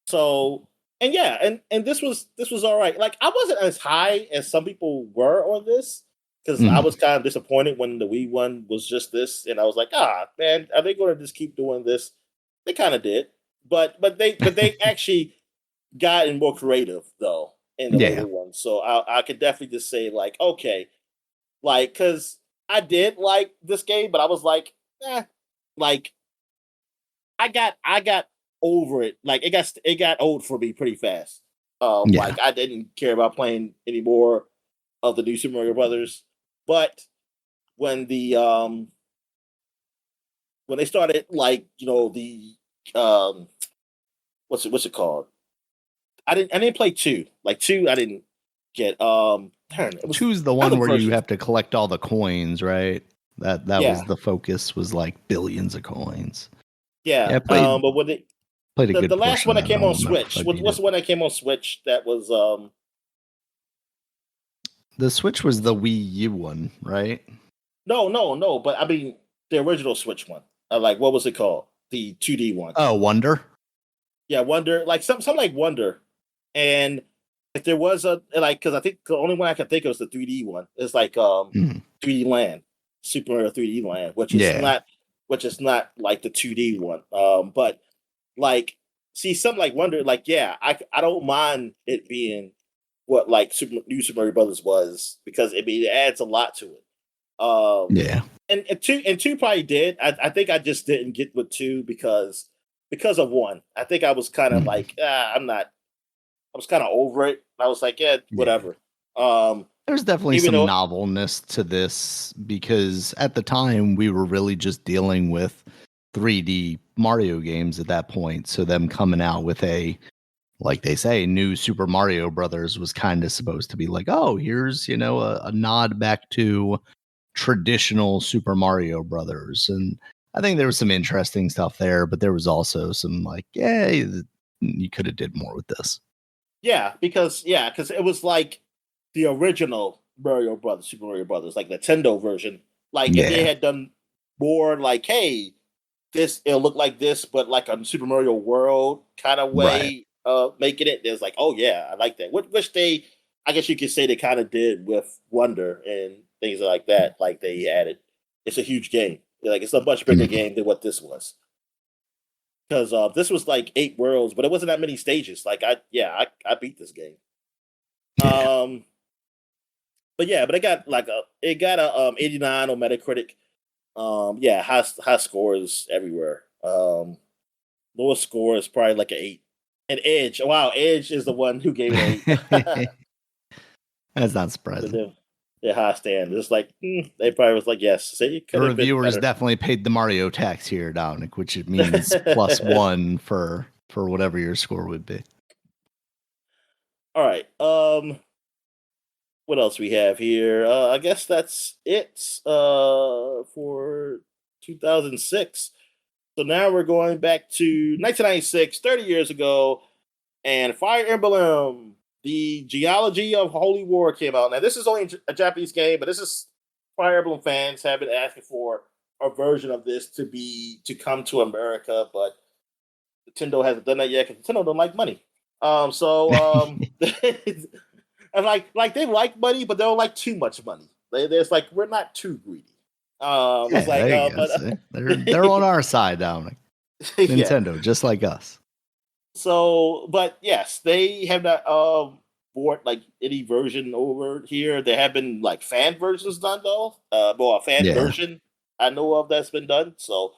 so and yeah, and this was all right. Like I wasn't as high as some people were on this because I Mhm. was kind of disappointed when the Wii one was just this, and I was like, ah, man, are they going to just keep doing this? They kind of did, but they actually gotten more creative though in the Yeah, later ones. So I could definitely just say like, okay, like because I did like this game, but I was eh, like I got over it. Like it got old for me pretty fast. yeah, Like I didn't care about playing any more of the new Super Mario Brothers. But when the when they started like the um what's it called? I didn't play two. Like two I didn't get darn, it was choose the other one where you versions. have to collect all the coins, right? That was Yeah. the focus. Was like billions of coins. Yeah. Yeah, I played. But when they Played a good the last portion one of that that. I came don't on remember if Switch. I beat What's it. the one that came on Switch that was The Switch was the Wii U one, right? no, but I mean the original Switch one. Like what was it called? The 2D one. Oh, Wonder. Yeah, Wonder, like something like Wonder. And if there was a like, because I think the only one I can think of is the 3D one. It's like 3D Land, Super Mario 3D Land, which is Yeah. not like the 2D one. But like, see, something like Wonder, like I don't mind it being what like New Super Mario Brothers was, because it adds a lot to it. Yeah. And two probably did. I think I just didn't get with two because of one. I think I was kind of like, I was kind of over it. I was like, yeah, whatever. There's definitely Even some though, novelness to this because at the time we were really just dealing with 3D Mario games at that point. So them coming out with a, like they say, new Super Mario Brothers was kind of supposed to be like, oh, here's, a nod back to traditional Super Mario Brothers. And I think there was some interesting stuff there, but there was also some like, yeah, you could have did more with this. because it was like the original Mario Brothers, Super Mario Brothers, like Nintendo version. Like if they had done more, like, hey, it'll look like this, but like a Super Mario World kind of way, making it. There's like, oh yeah, I like that. Which they, I guess you could say they kind of did with Wonder and things like that. Like they added, it's a huge game. Like it's a much bigger game than what this was. Because this was like 8 worlds, but it wasn't that many stages. Like I beat this game. But it got like a 89 on Metacritic. High scores everywhere. Lowest score is probably like an 8. And Edge, wow, Edge is the one who gave it an 8. That's not surprising. They're high standards. It's like they probably was like, yes. See, the reviewers definitely paid the Mario tax here, Dominic, which it means +1 for whatever your score would be. All right. What else we have here? I guess that's it for 2006. So now we're going back to 1996, 30 years ago, and Fire Emblem, the Geology of Holy War came out. Now, this is only a Japanese game, but this is Fire Emblem fans have been asking for a version of this to come to America, but Nintendo hasn't done that yet because Nintendo don't like money. And like they like money, but they don't like too much money. There's like, we're not too greedy. It's like, they're on our side, Dominic. Nintendo, just like us. So, but yes, they have not bought like any version over here. There have been like fan versions done though. A fan version I know of that's been done. So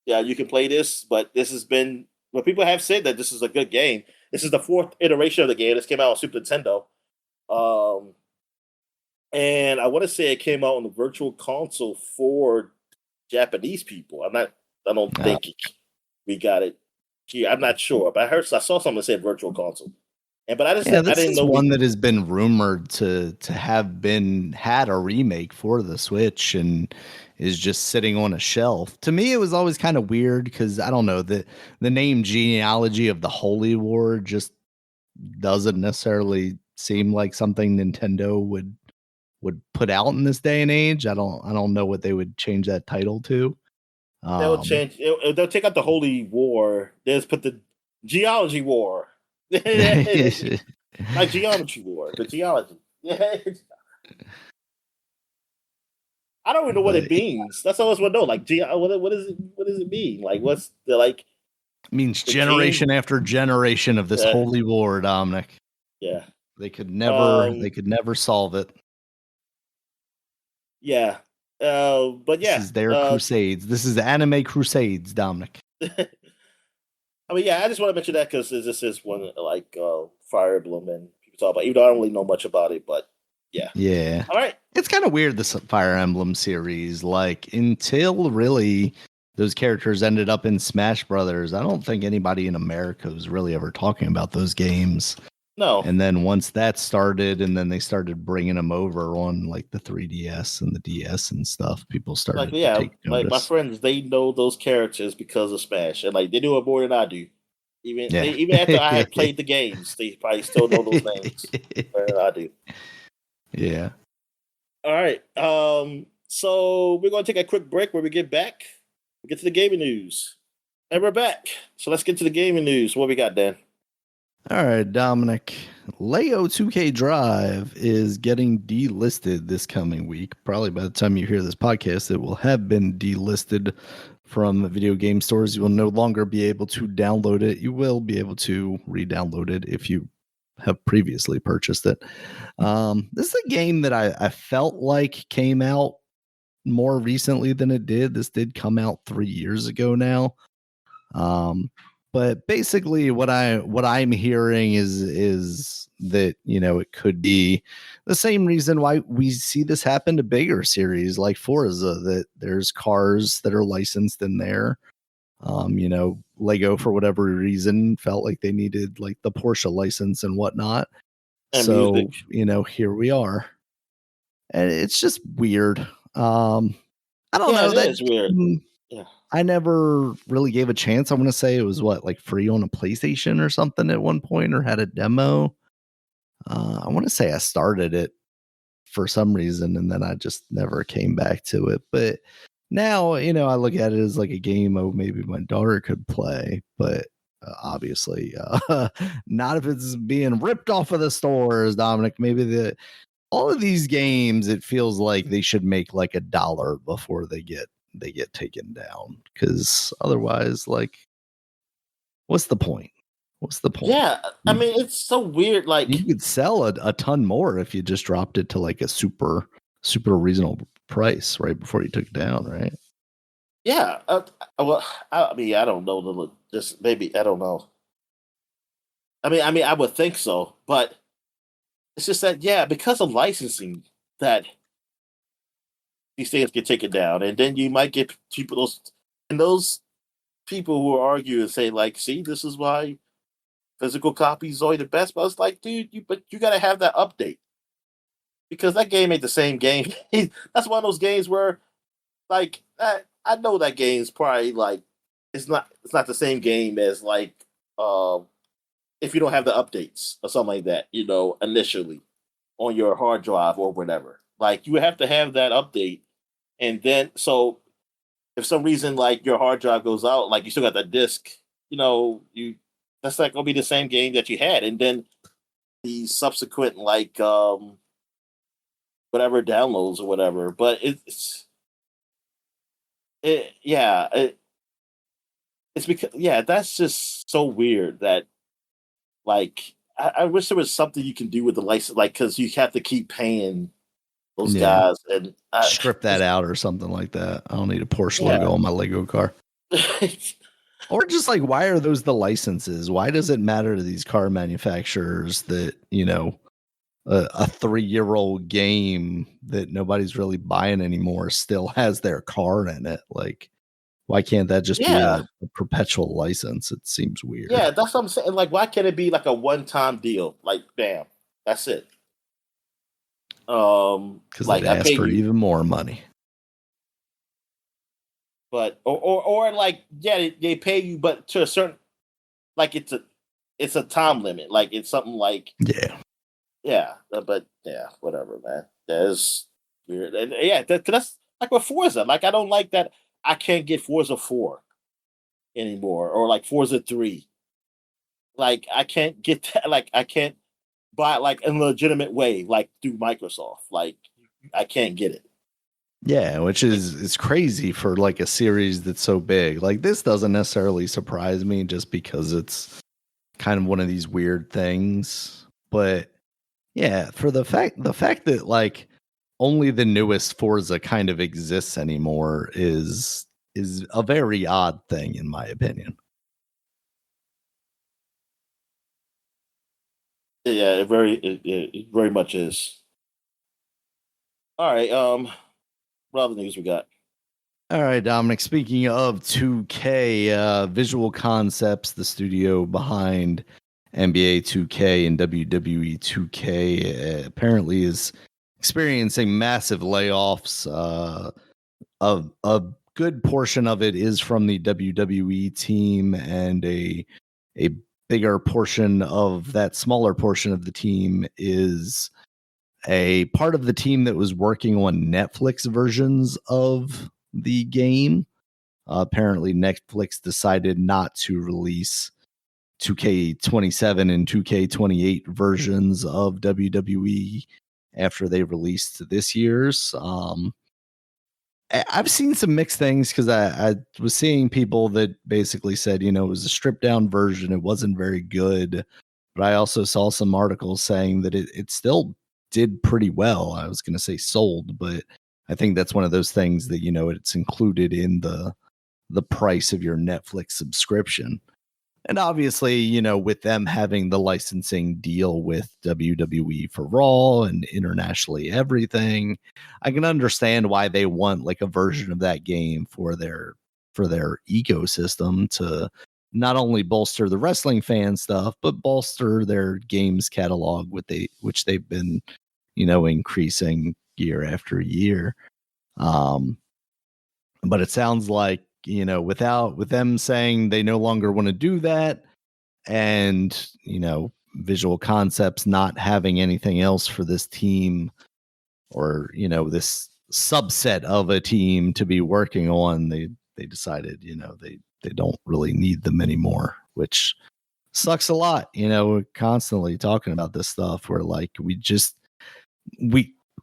yeah, you can play this, but this has been, well, people have said that this is a good game. This is the 4th iteration of the game. This came out on Super Nintendo. And I want to say it came out on the Virtual Console for Japanese people. I don't think we got it here. I'm not sure, but I saw someone say Virtual Console. But I didn't know one that has been rumored to have had a remake for the Switch and is just sitting on a shelf. To me, it was always kind of weird because I don't know, the name Genealogy of the Holy War just doesn't necessarily seem like something Nintendo would put out in this day and age. I don't know what they would change that title to. They'll change. They'll take out the Holy War. They'll just put the Geology War. Like Geometry War, the geology. I don't even know what it means. That's all I want to know. Like, what does it mean? Like, what's the like? It means generation after generation of this holy war, Dominic. Yeah, they could never solve it. Yeah, but yeah, this is their crusades. This is anime crusades, Dominic. I mean, yeah, I just want to mention that because this is one like Fire Emblem and people talk about. Even though I don't really know much about it, but yeah. All right, it's kind of weird, this Fire Emblem series. Like, until really those characters ended up in Smash Brothers, I don't think anybody in America was really ever talking about those games. No. And then once that started, and then they started bringing them over on like the 3DS and the DS and stuff, people started to take notice. Like my friends, they know those characters because of Smash, and like they do it more than I do. Even after I had played the games, they probably still know those names better than I do. Yeah. All right. So we're gonna take a quick break. Where we get back, we get to the gaming news, and we're back. So let's get to the gaming news. What we got, Dan? All right, Dominic. Layo 2K Drive is getting delisted this coming week. Probably by the time you hear this podcast, it will have been delisted from video game stores. You will no longer be able to download it. You will be able to re-download it if you have previously purchased it. This is a game that I felt like came out more recently than it did. This did come out 3 years ago now. But basically what I'm hearing is that, you know, it could be the same reason why we see this happen to bigger series like Forza, that there's cars that are licensed in there. You know, Lego, for whatever reason, felt like they needed like the Porsche license and whatnot. And so music. You know, here we are, and it's just weird. I don't know. It is weird. Yeah. I never really gave a chance. I want to say it was like free on a PlayStation or something at one point, or had a demo. I want to say I started it for some reason, and then I just never came back to it. But now, you know, I look at it as like a game maybe my daughter could play, but obviously not if it's being ripped off of the stores, Dominic. Maybe all of these games, it feels like they should make like $1 before they get taken down, because otherwise, like, what's the point? Yeah, I mean, it's so weird. Like, you could sell a ton more if you just dropped it to like a super reasonable price right before you took it down, right? Yeah. Well, I mean, I don't know. Just maybe, I don't know. I mean, I would think so, but it's just that, yeah, because of licensing, that these things get taken down, and then you might get those people who argue and say, like, see, this is why physical copies are the best. But it's like, dude, you got to have that update, because that game ain't the same game. That's one of those games where, like, I know that game's probably like it's not the same game as like if you don't have the updates or something like that, you know, initially on your hard drive or whatever. Like, you have to have that update. And then, so if some reason like your hard drive goes out, like you still got that disc, you know, that's not gonna be the same game that you had. And then the subsequent like whatever downloads or whatever. But it's because that's just so weird that, like, I wish there was something you can do with the license, like, because you have to keep paying those guys and strip that out or something like that. I don't need a Porsche logo on my Lego car. Or just like, why are those the licenses? Why does it matter to these car manufacturers that, you know, a 3-year-old game that nobody's really buying anymore still has their car in it? Like, why can't that just be a perpetual license? It seems weird. Yeah, that's what I'm saying. Like, why can't it be like a one-time deal? Like, bam, that's it. Because like, they ask for even more money. But or like, yeah, they pay you, but to a certain, like, it's a time limit. Like, it's something like but yeah, whatever, man. That's weird. And yeah, that's like with Forza. Like, I don't like that I can't get Forza 4 anymore, or like Forza 3. Like, I can't get that. Like, I can't buy it like in a legitimate way, like through Microsoft. Like, I can't get it. Yeah, which is crazy for like a series that's so big. Like, this doesn't necessarily surprise me just because it's kind of one of these weird things. But yeah, for the fact that like only the newest Forza kind of exists anymore is a very odd thing, in my opinion. Yeah, it very much is. All right, what other news we got? All right, Dominic, speaking of 2K, Visual Concepts, the studio behind NBA 2K and WWE 2K, apparently is experiencing massive layoffs. A good portion of it is from the WWE team, and a a bigger portion of that smaller portion of the team is a part of the team that was working on Netflix versions of the game. Apparently, Netflix decided not to release 2K27 and 2K28 versions of WWE after they released this year's. I've seen some mixed things because I was seeing people that basically said, it was a stripped down version. It wasn't very good. But I also saw some articles saying that it still did pretty well. I was going to say sold, but I think that's one of those things that, it's included in the price of your Netflix subscription. And obviously, with them having the licensing deal with WWE for Raw and internationally everything, I can understand why they want like a version of that game for their ecosystem to not only bolster the wrestling fan stuff, but bolster their games catalog which they've been, increasing year after year. But it sounds like, with them saying they no longer want to do that, and Visual Concepts not having anything else for this team, or this subset of a team to be working on, they decided they don't really need them anymore, which sucks a lot. We're constantly talking about this stuff where like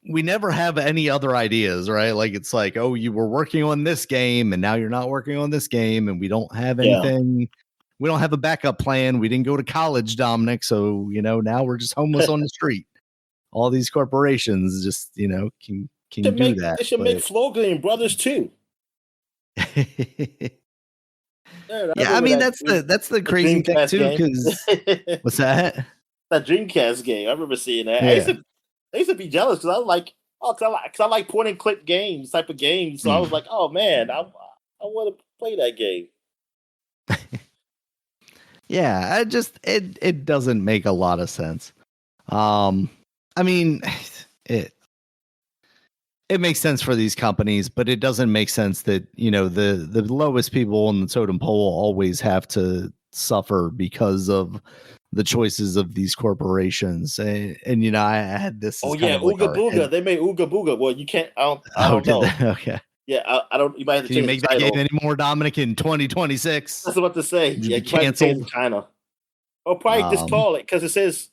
we never have any other ideas, right? Like it's like, oh, you were working on this game and now you're not working on this game, and we don't have anything. Yeah. We don't have a backup plan. We didn't go to college, Dominic. So, now we're just homeless on the street. All these corporations just, can do that. They should make Flow Game Brothers too. Yeah, I mean, that's the crazy thing too, because what's that? That Dreamcast game. I remember seeing that. Yeah. I used to be jealous because I was like, because I like point and click games, type of games. So I was like, oh man, I want to play that game. Yeah, it doesn't make a lot of sense. I mean, it makes sense for these companies, but it doesn't make sense that, the lowest people on the totem pole always have to suffer because of the choices of these corporations. And I had this. Oh yeah, Ooga Booga. They made Ooga Booga. Well, you can't. I don't know. Okay. Yeah, I don't. You might have to change make the that title. game anymore, Dominic, in 2026. That's what to say. Yeah, canceled China. Or probably just call it, because it says,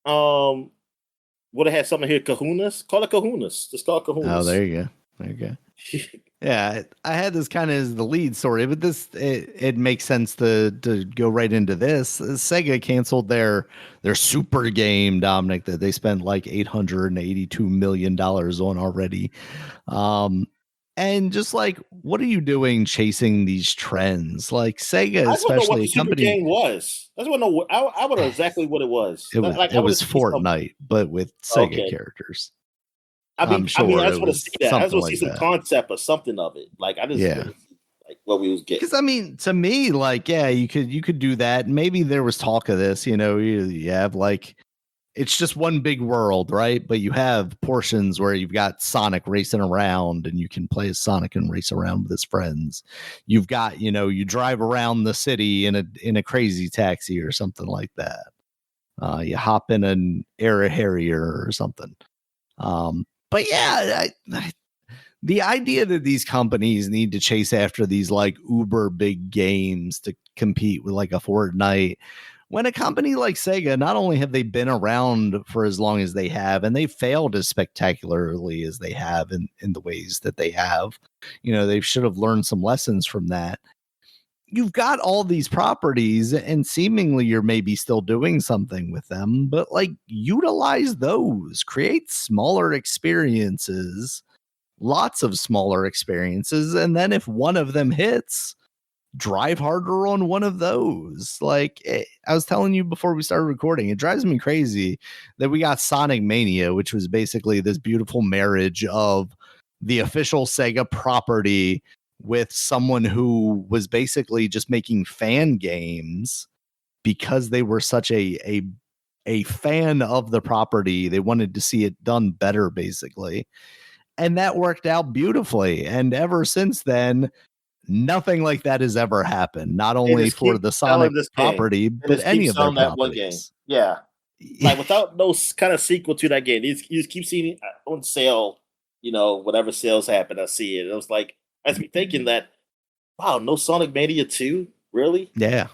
would it have something here? Kahunas. Call it Kahunas. Just call it Kahunas. Oh, there you go. Okay. Yeah, I had this kind of as the lead story, but it makes sense to go right into this. Sega canceled their super game, Dominic, that they spent like $882 million on already. And just like, what are you doing chasing these trends? Like Sega, especially a company. Super game was. I just want to know. I would know exactly what it was. It was Fortnite, but with Sega characters. I'm sure. I just want to see that. I just want to see some concept or something of it. Like I just want to see, like what we was getting. Because I mean, to me, like you could do that. Maybe there was talk of this. You have like, it's just one big world, right? But you have portions where you've got Sonic racing around, and you can play as Sonic and race around with his friends. You've got, you drive around the city in a crazy taxi or something like that. You hop in an Air Harrier or something. But yeah, the idea that these companies need to chase after these like uber big games to compete with like a Fortnite, when a company like Sega, not only have they been around for as long as they have, and they failed as spectacularly as they have in the ways that they have, they should have learned some lessons from that. You've got all these properties, and seemingly you're maybe still doing something with them, but like utilize those, create smaller experiences, lots of smaller experiences. And then if one of them hits, drive harder on one of those. Like I was telling you before we started recording, it drives me crazy that we got Sonic Mania, which was basically this beautiful marriage of the official Sega property with someone who was basically just making fan games because they were such a fan of the property. They wanted to see it done better, basically. And that worked out beautifully. And ever since then, Nothing like that has ever happened. Not They only just for keep the selling Sonic this game. property, They but just any keep of their selling that one game. properties. Yeah. Like without no kind of sequel to that game. You just keep seeing it on sale, whatever sales happen, I see it. And I was like, I was thinking that, wow, no Sonic Mania 2? Really? Yeah.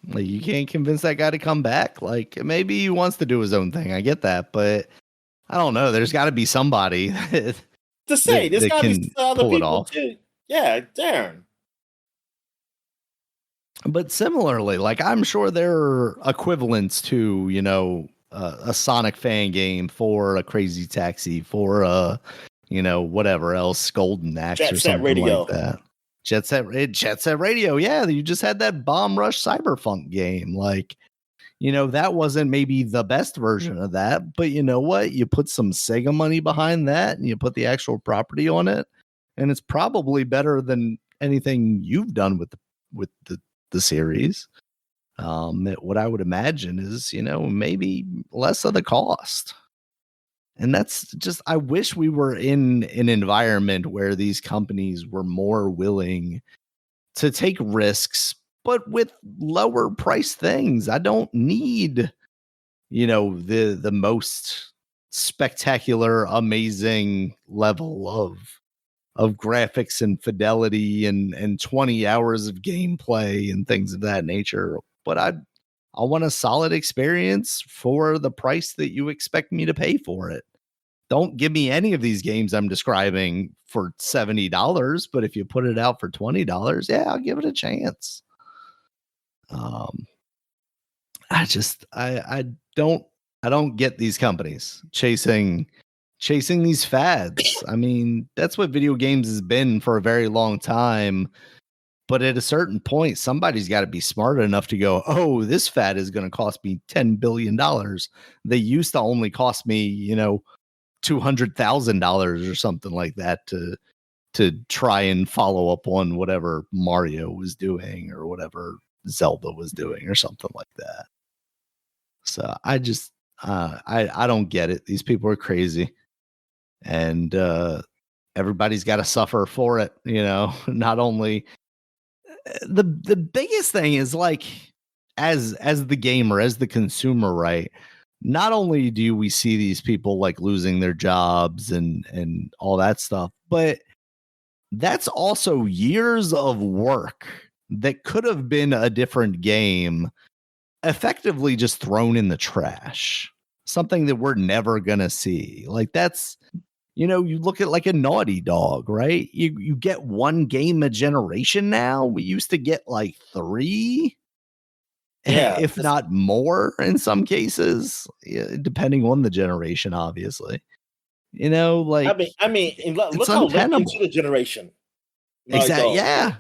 Like, you can't convince that guy to come back. Like, maybe he wants to do his own thing. I get that, but I don't know. There's got to be somebody To say, there's that got to be can other pull it people off. too. Yeah, darn. But similarly, like, I'm sure there are equivalents to, a Sonic fan game for a Crazy Taxi, for a, whatever else, Golden Axe Jet or Set something Radio. like that. Jet Set Radio. Yeah, you just had that Bomb Rush Cyberpunk game. Like, that wasn't maybe the best version of that, but you know what? You put some Sega money behind that and you put the actual property on it, and it's probably better than anything you've done with the series. What I would imagine is, maybe less of the cost. And that's just, I wish we were in an environment where these companies were more willing to take risks, but with lower price things. I don't need, the most spectacular, amazing level of graphics and fidelity and 20 hours of gameplay and things of that nature. But I want a solid experience for the price that you expect me to pay for it. Don't give me any of these games I'm describing for $70, but if you put it out for $20, yeah, I'll give it a chance. I don't get these companies chasing these fads. I mean, that's what video games has been for a very long time. But at a certain point, somebody's got to be smart enough to go, oh, this fad is going to cost me $10 billion. They used to only cost me, $200,000 or something like that to try and follow up on whatever Mario was doing or whatever Zelda was doing or something like that. So I just, I don't get it. These people are crazy. And everybody's got to suffer for it, not only the biggest thing is, like, as the gamer, as the consumer, right? Not only do we see these people like losing their jobs and all that stuff, but that's also years of work that could have been a different game effectively just thrown in the trash. Something that we're never gonna see. Like, that's, you look at like a Naughty Dog, right? You get one game a generation now. We used to get like 3, if not more in some cases, depending on the generation, obviously. Like, I mean, and look it's how late untenable. into the generation. Exactly. Yeah.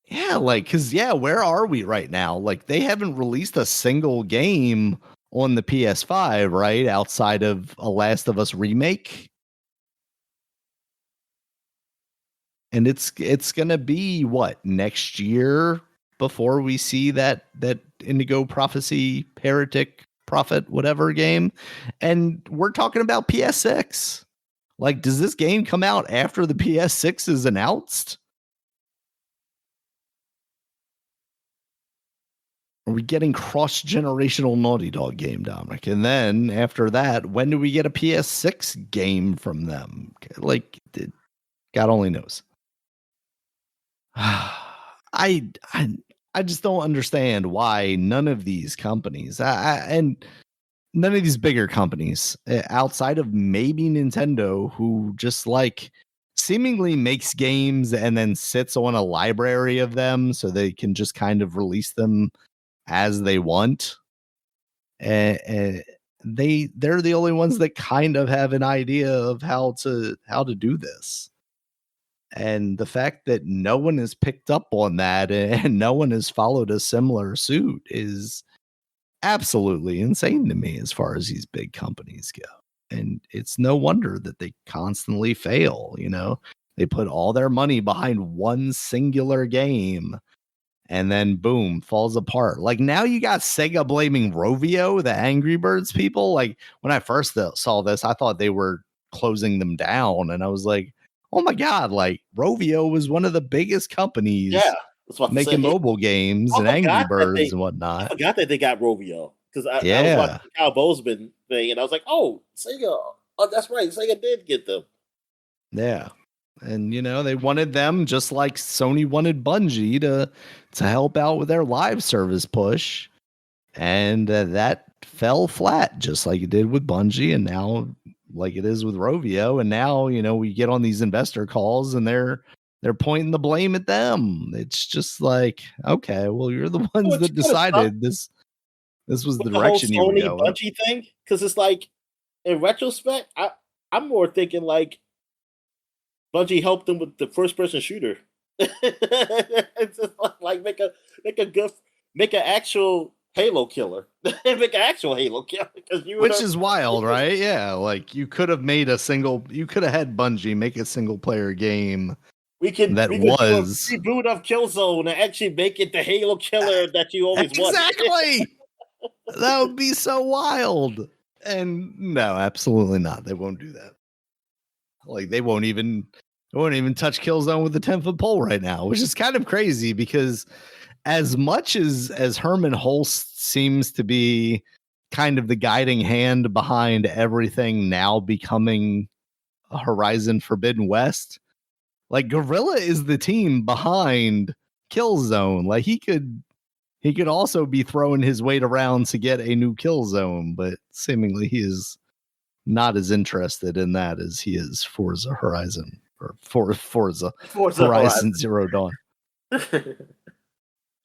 Yeah, like, because, where are we right now? Like, they haven't released a single game on the PS5, right? Outside of a Last of Us remake. And it's gonna be what, next year before we see that Indigo Prophecy, Heretic Prophet, whatever game. And we're talking about PS6. Like, does this game come out after the PS6 is announced? Are we getting cross-generational Naughty Dog game, Dominic? And then after that, when do we get a PS6 game from them? Like, God only knows. I just don't understand why none of these companies, and none of these bigger companies, outside of maybe Nintendo, who just like seemingly makes games and then sits on a library of them so they can just kind of release them as they want. They're the only ones that kind of have an idea of how to do this. And the fact that no one has picked up on that and no one has followed a similar suit is absolutely insane to me as far as these big companies go. And it's no wonder that they constantly fail. They put all their money behind one singular game and then boom, falls apart. Like, now you got Sega blaming Rovio, the Angry Birds people. Like, when I first saw this, I thought they were closing them down, and I was like, oh my God, like Rovio was one of the biggest companies Yeah, that's what I making say. mobile games and Angry Birds and I whatnot. forgot that they got Rovio because I was watching Yeah. the Kyle Bozeman thing, and I was like, oh, Sega. Oh, that's right, Sega did get them. Yeah. And they wanted them just like Sony wanted Bungie to help out with their live service push. And that fell flat just like it did with Bungie and now like it is with Rovio. And now, we get on these investor calls and they're pointing the blame at them. It's just like, okay, well, you're the ones Which that kind of sucks decided this was the with the whole direction you were Sony going. Bungie thing, because it's like, in retrospect, I'm more thinking like Bungie helped them with the first person shooter. It's just like make an actual Halo killer. Make an actual Halo killer because Which is wild, right? Yeah, like you could have had Bungie make a single player game we could that do a was reboot of Killzone and actually make it the Halo killer that you always wanted. exactly. That would be so wild. And no, absolutely not. They won't do that. Like they won't even touch Killzone with the 10-foot pole right now, which is kind of crazy because as much as Herman Holst seems to be kind of the guiding hand behind everything now becoming a Horizon Forbidden West, like Guerrilla is the team behind Killzone. Like he could also be throwing his weight around to get a new Killzone, but seemingly he is not as interested in that as he is Forza Horizon or Forza Horizon Zero Dawn.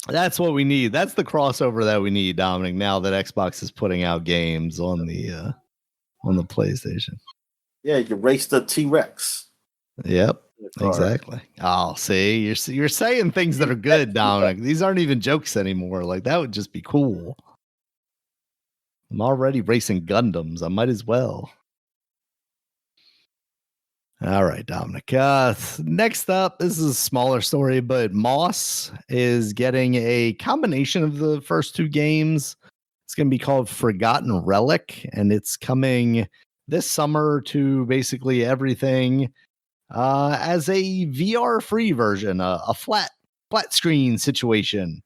That's what we need. That's the crossover that we need, Dominic, now that Xbox is putting out games on the PlayStation. Yeah, you race the T-Rex. Yep. Exactly. Oh, see, you're saying things that are good, Dominic. These aren't even jokes anymore. Like that would just be cool. I'm already racing Gundams. I might as well. All right, Dominic. Next up, this is a smaller story, but Moss is getting a combination of the first two games. It's going to be called Forgotten Relic, and it's coming this summer to basically everything as a VR free version, a flat screen situation.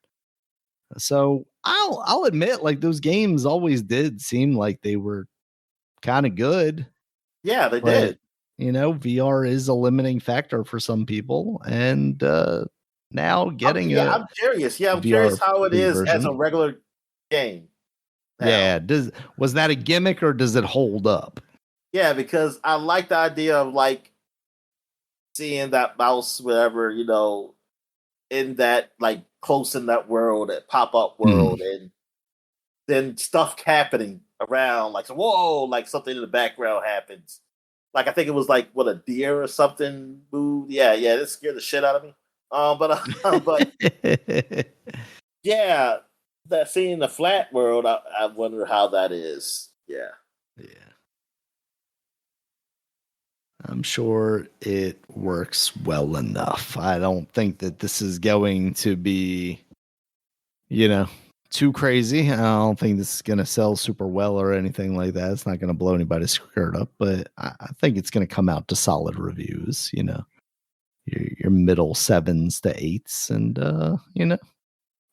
So I'll admit, like those games always did seem like they were kind of good. Yeah, they did. VR is a limiting factor for some people, and now getting I'm curious. Yeah, I'm curious how it is as a regular game. Now. Yeah, was that a gimmick or does it hold up? Yeah, because I like the idea of like seeing that mouse, whatever, in that like close in that world, that pop up world, and then stuff happening around, like whoa, like something in the background happens. Like I think it was like a deer or something moved. Yeah, this scared the shit out of me. But yeah, that seeing the flat world, I wonder how that is. Yeah. I'm sure it works well enough. I don't think that this is going to be, too crazy. I don't think this is going to sell super well or anything like that. It's not going to blow anybody's skirt up, but I think it's going to come out to solid reviews, your middle 7s to 8s. And,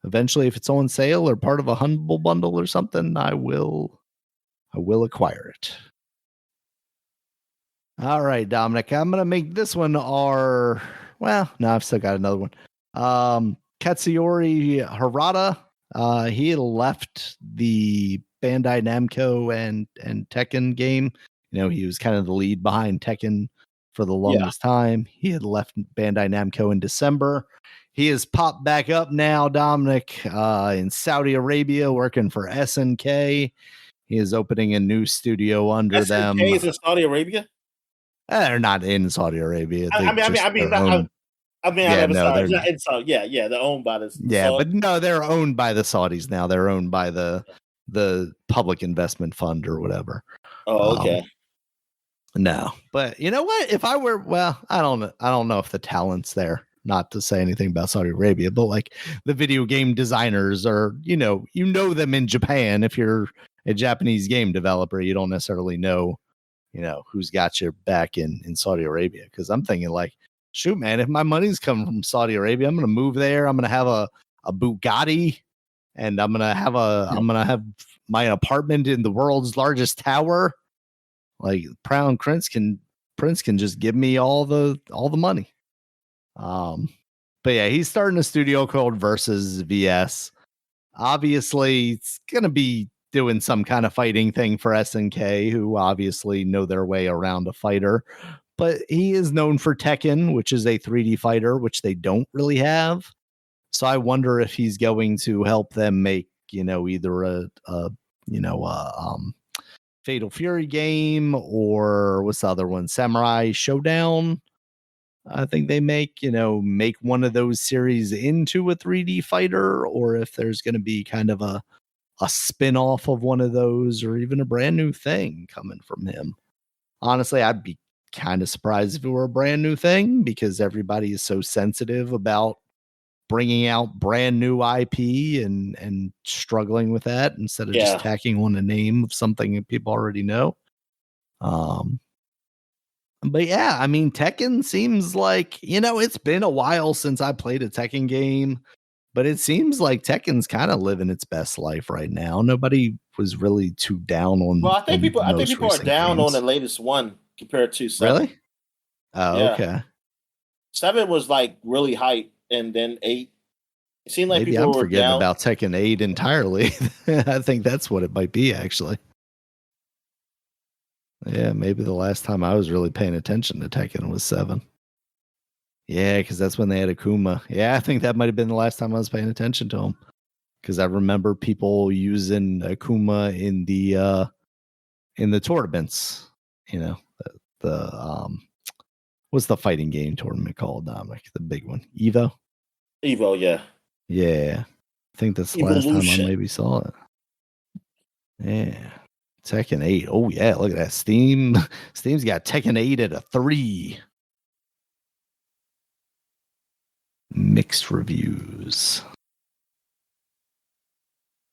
eventually if it's on sale or part of a Humble Bundle or something, I will acquire it. All right, Dominic, I'm going to make this one I've still got another one. Katsuhiro Harada, he left the Bandai Namco and Tekken game. He was kind of the lead behind Tekken for the longest time. He had left Bandai Namco in December. He has popped back up now, Dominic, in Saudi Arabia, working for SNK. He is opening a new studio under them. SNK is in Saudi Arabia? They're not in Saudi Arabia. They're owned by the but no, they're owned by the Saudis now. They're owned by the public investment fund or whatever. Oh, okay. No, but you know what? If I were, I don't know if the talent's there. Not to say anything about Saudi Arabia, but like the video game designers are, them in Japan. If you're a Japanese game developer, you don't necessarily know, who's got your back in Saudi Arabia. Because I'm thinking like, shoot, man, if my money's coming from Saudi Arabia, I'm going to move there. I'm going to have a Bugatti, and I'm going to have my apartment in the world's largest tower. Like Crown Prince can just give me all the money. But yeah, he's starting a studio called Versus VS. Obviously, it's going to be doing some kind of fighting thing for SNK, who obviously know their way around a fighter. But he is known for Tekken, which is a 3D fighter, which they don't really have. So I wonder if he's going to help them make, either a Fatal Fury game, or what's the other one? Samurai Showdown. I think they make one of those series into a 3D fighter, or if there's going to be kind of a spin-off of one of those, or even a brand new thing coming from him. Honestly, I'd be kind of surprised if it were a brand new thing, because everybody is so sensitive about bringing out brand new IP and struggling with that instead of just tacking on a name of something that people already know. But yeah, I mean, Tekken seems like, it's been a while since I played a Tekken game, but it seems like Tekken's kind of living its best life right now. Nobody was really too down on. Well, I think people are down on the latest one compared to 7. Really? Oh, yeah. Okay. 7 was like really hype, and then 8. It seemed like maybe people I'm were forgetting down about Tekken 8 entirely. I think that's what it might be, actually. Yeah, maybe the last time I was really paying attention to Tekken was 7. Yeah, because that's when they had Akuma. Yeah, I think that might have been the last time I was paying attention to him. Because I remember people using Akuma in the tournaments. What's the fighting game tournament called, Dominic? The big one, Evo. Evo, yeah. Yeah, I think that's the last time I maybe saw it. Yeah. Tekken 8. Oh, yeah. Look at that. Steam's got Tekken 8 at a 3. Mixed reviews.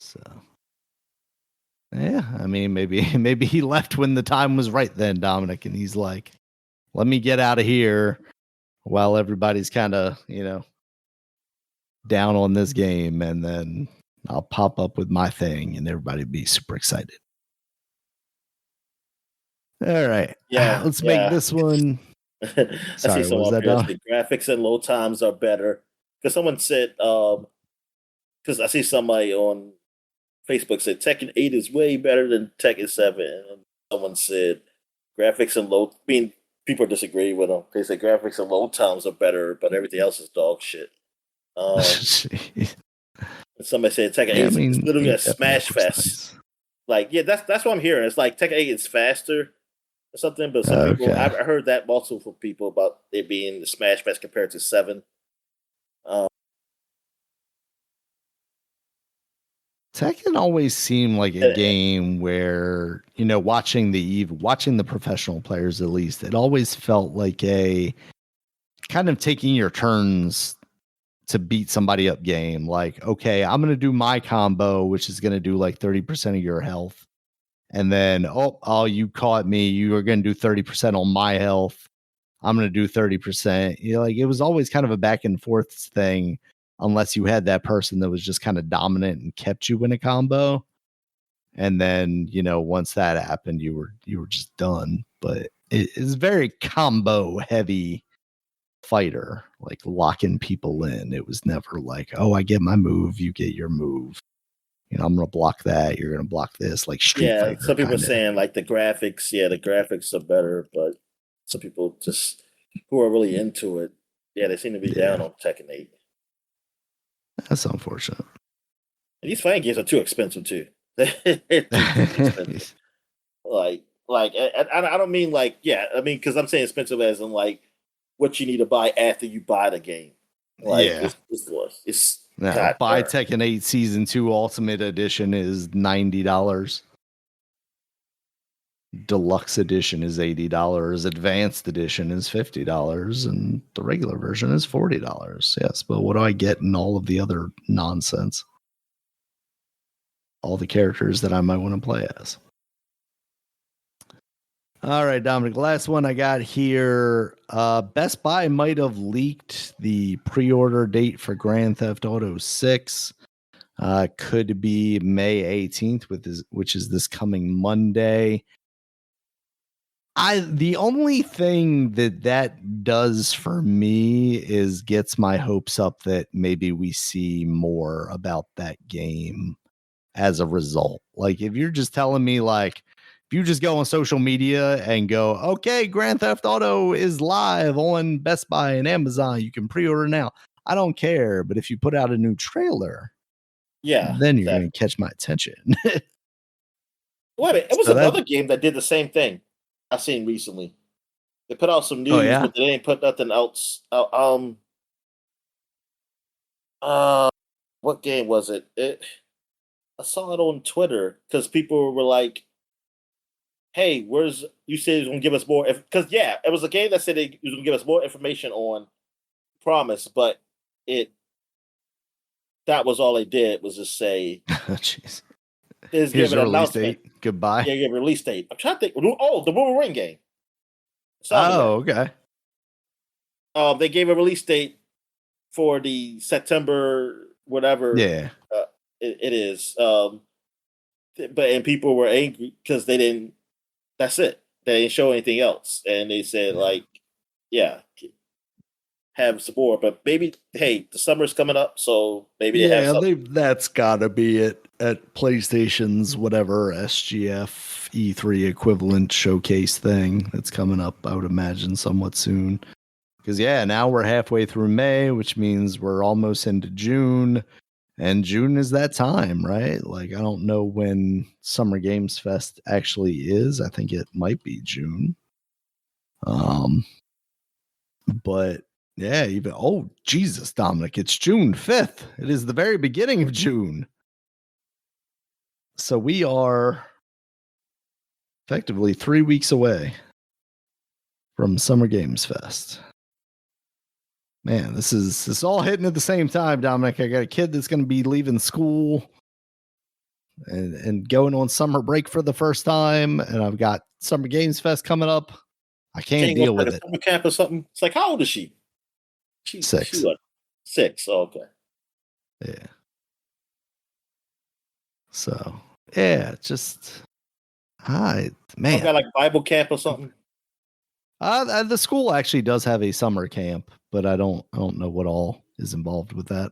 So, yeah. I mean, maybe he left when the time was right then, Dominic. And he's like, let me get out of here while everybody's kind of, down on this game. And then I'll pop up with my thing and everybody be super excited. All right. Yeah. Let's make this one. I see someone up here say graphics and load times are better. Because someone said, because I see somebody on Facebook said Tekken 8 is way better than Tekken 7. And someone said graphics and load, people disagree with them. They say graphics and load times are better, but everything else is dog shit. Somebody said Tekken 8 is literally a smash fest. Nice. Like, yeah, that's what I'm hearing. It's like Tekken 8 is faster or something, but some people, I've heard that multiple people about it being the smash fest compared to 7. Tekken always seemed like a game where, watching the professional players, at least, it always felt like a kind of taking your turns to beat somebody up game. Like, okay, I'm going to do my combo, which is going to do like 30% of your health. And then, oh, you caught me. You are going to do 30% on my health. I'm going to do 30%. Like, it was always kind of a back and forth thing, unless you had that person that was just kind of dominant and kept you in a combo. And then, once that happened, you were just done. But it is very combo heavy fighter, like locking people in. It was never like, oh, I get my move, you get your move. I'm going to block that. You're going to block this, like Street Fighter. Some people are saying like the graphics, the graphics are better, but some people just who are really into it, they seem to be down on Tekken 8. That's unfortunate. And these fighting games are too expensive too. Too expensive. Like I don't mean because I'm saying expensive as in like what you need to buy after you buy the game. Like it's buy Tekken 8 Season 2 Ultimate Edition is $90. Deluxe Edition is $80. Advanced Edition is $50. And the regular version is $40. Yes, but what do I get in all of the other nonsense? All the characters that I might want to play as. All right, Dominic. Last one I got here. Best Buy might have leaked the pre-order date for Grand Theft Auto 6. Could be May 18th, which is this coming Monday. The only thing that does for me is gets my hopes up that maybe we see more about that game as a result. Like, if you're just telling me, like, if you just go on social media and go, okay, Grand Theft Auto is live on Best Buy and Amazon, you can pre-order now, I don't care. But if you put out a new trailer, then you're going to catch my attention. Wait a minute, it was So another game that did the same thing I seen recently. They put out some news, but they didn't put nothing else out. What game was it? I saw it on Twitter because people were like, "Hey, you said you was gonna give us more?" Because it was a game that said it was gonna give us more information on Promise, but that was all they did was just say, "Jeez, here's give an announcement. Date. Goodbye." Yeah, give a release date. I'm trying to think. Oh, the Wolverine game. Okay. They gave a release date for the September whatever. Yeah. It is. And people were angry because they didn't. That's it. They didn't show anything else, and they said have some more. But maybe, hey, the summer's coming up, so maybe they have something. That's gotta be it at PlayStation's whatever SGF E3 equivalent showcase thing that's coming up. I would imagine somewhat soon. Because now we're halfway through May, which means we're almost into June. And June is that time, right? Like, I don't know when Summer Games Fest actually is. I think it might be June. But Jesus, Dominic, it's June 5th. It is the very beginning of June. So we are effectively 3 weeks away from Summer Games Fest. Man, this is all hitting at the same time, Dominic. I got a kid that's going to be leaving school and going on summer break for the first time, and I've got Summer Games Fest coming up. I can't deal with it. Summer camp or something. It's like, how old is she? She's 6. She's what? 6. Oh, okay. Yeah. So just man. Got like Bible camp or something. The school actually does have a summer camp, but I don't know what all is involved with that.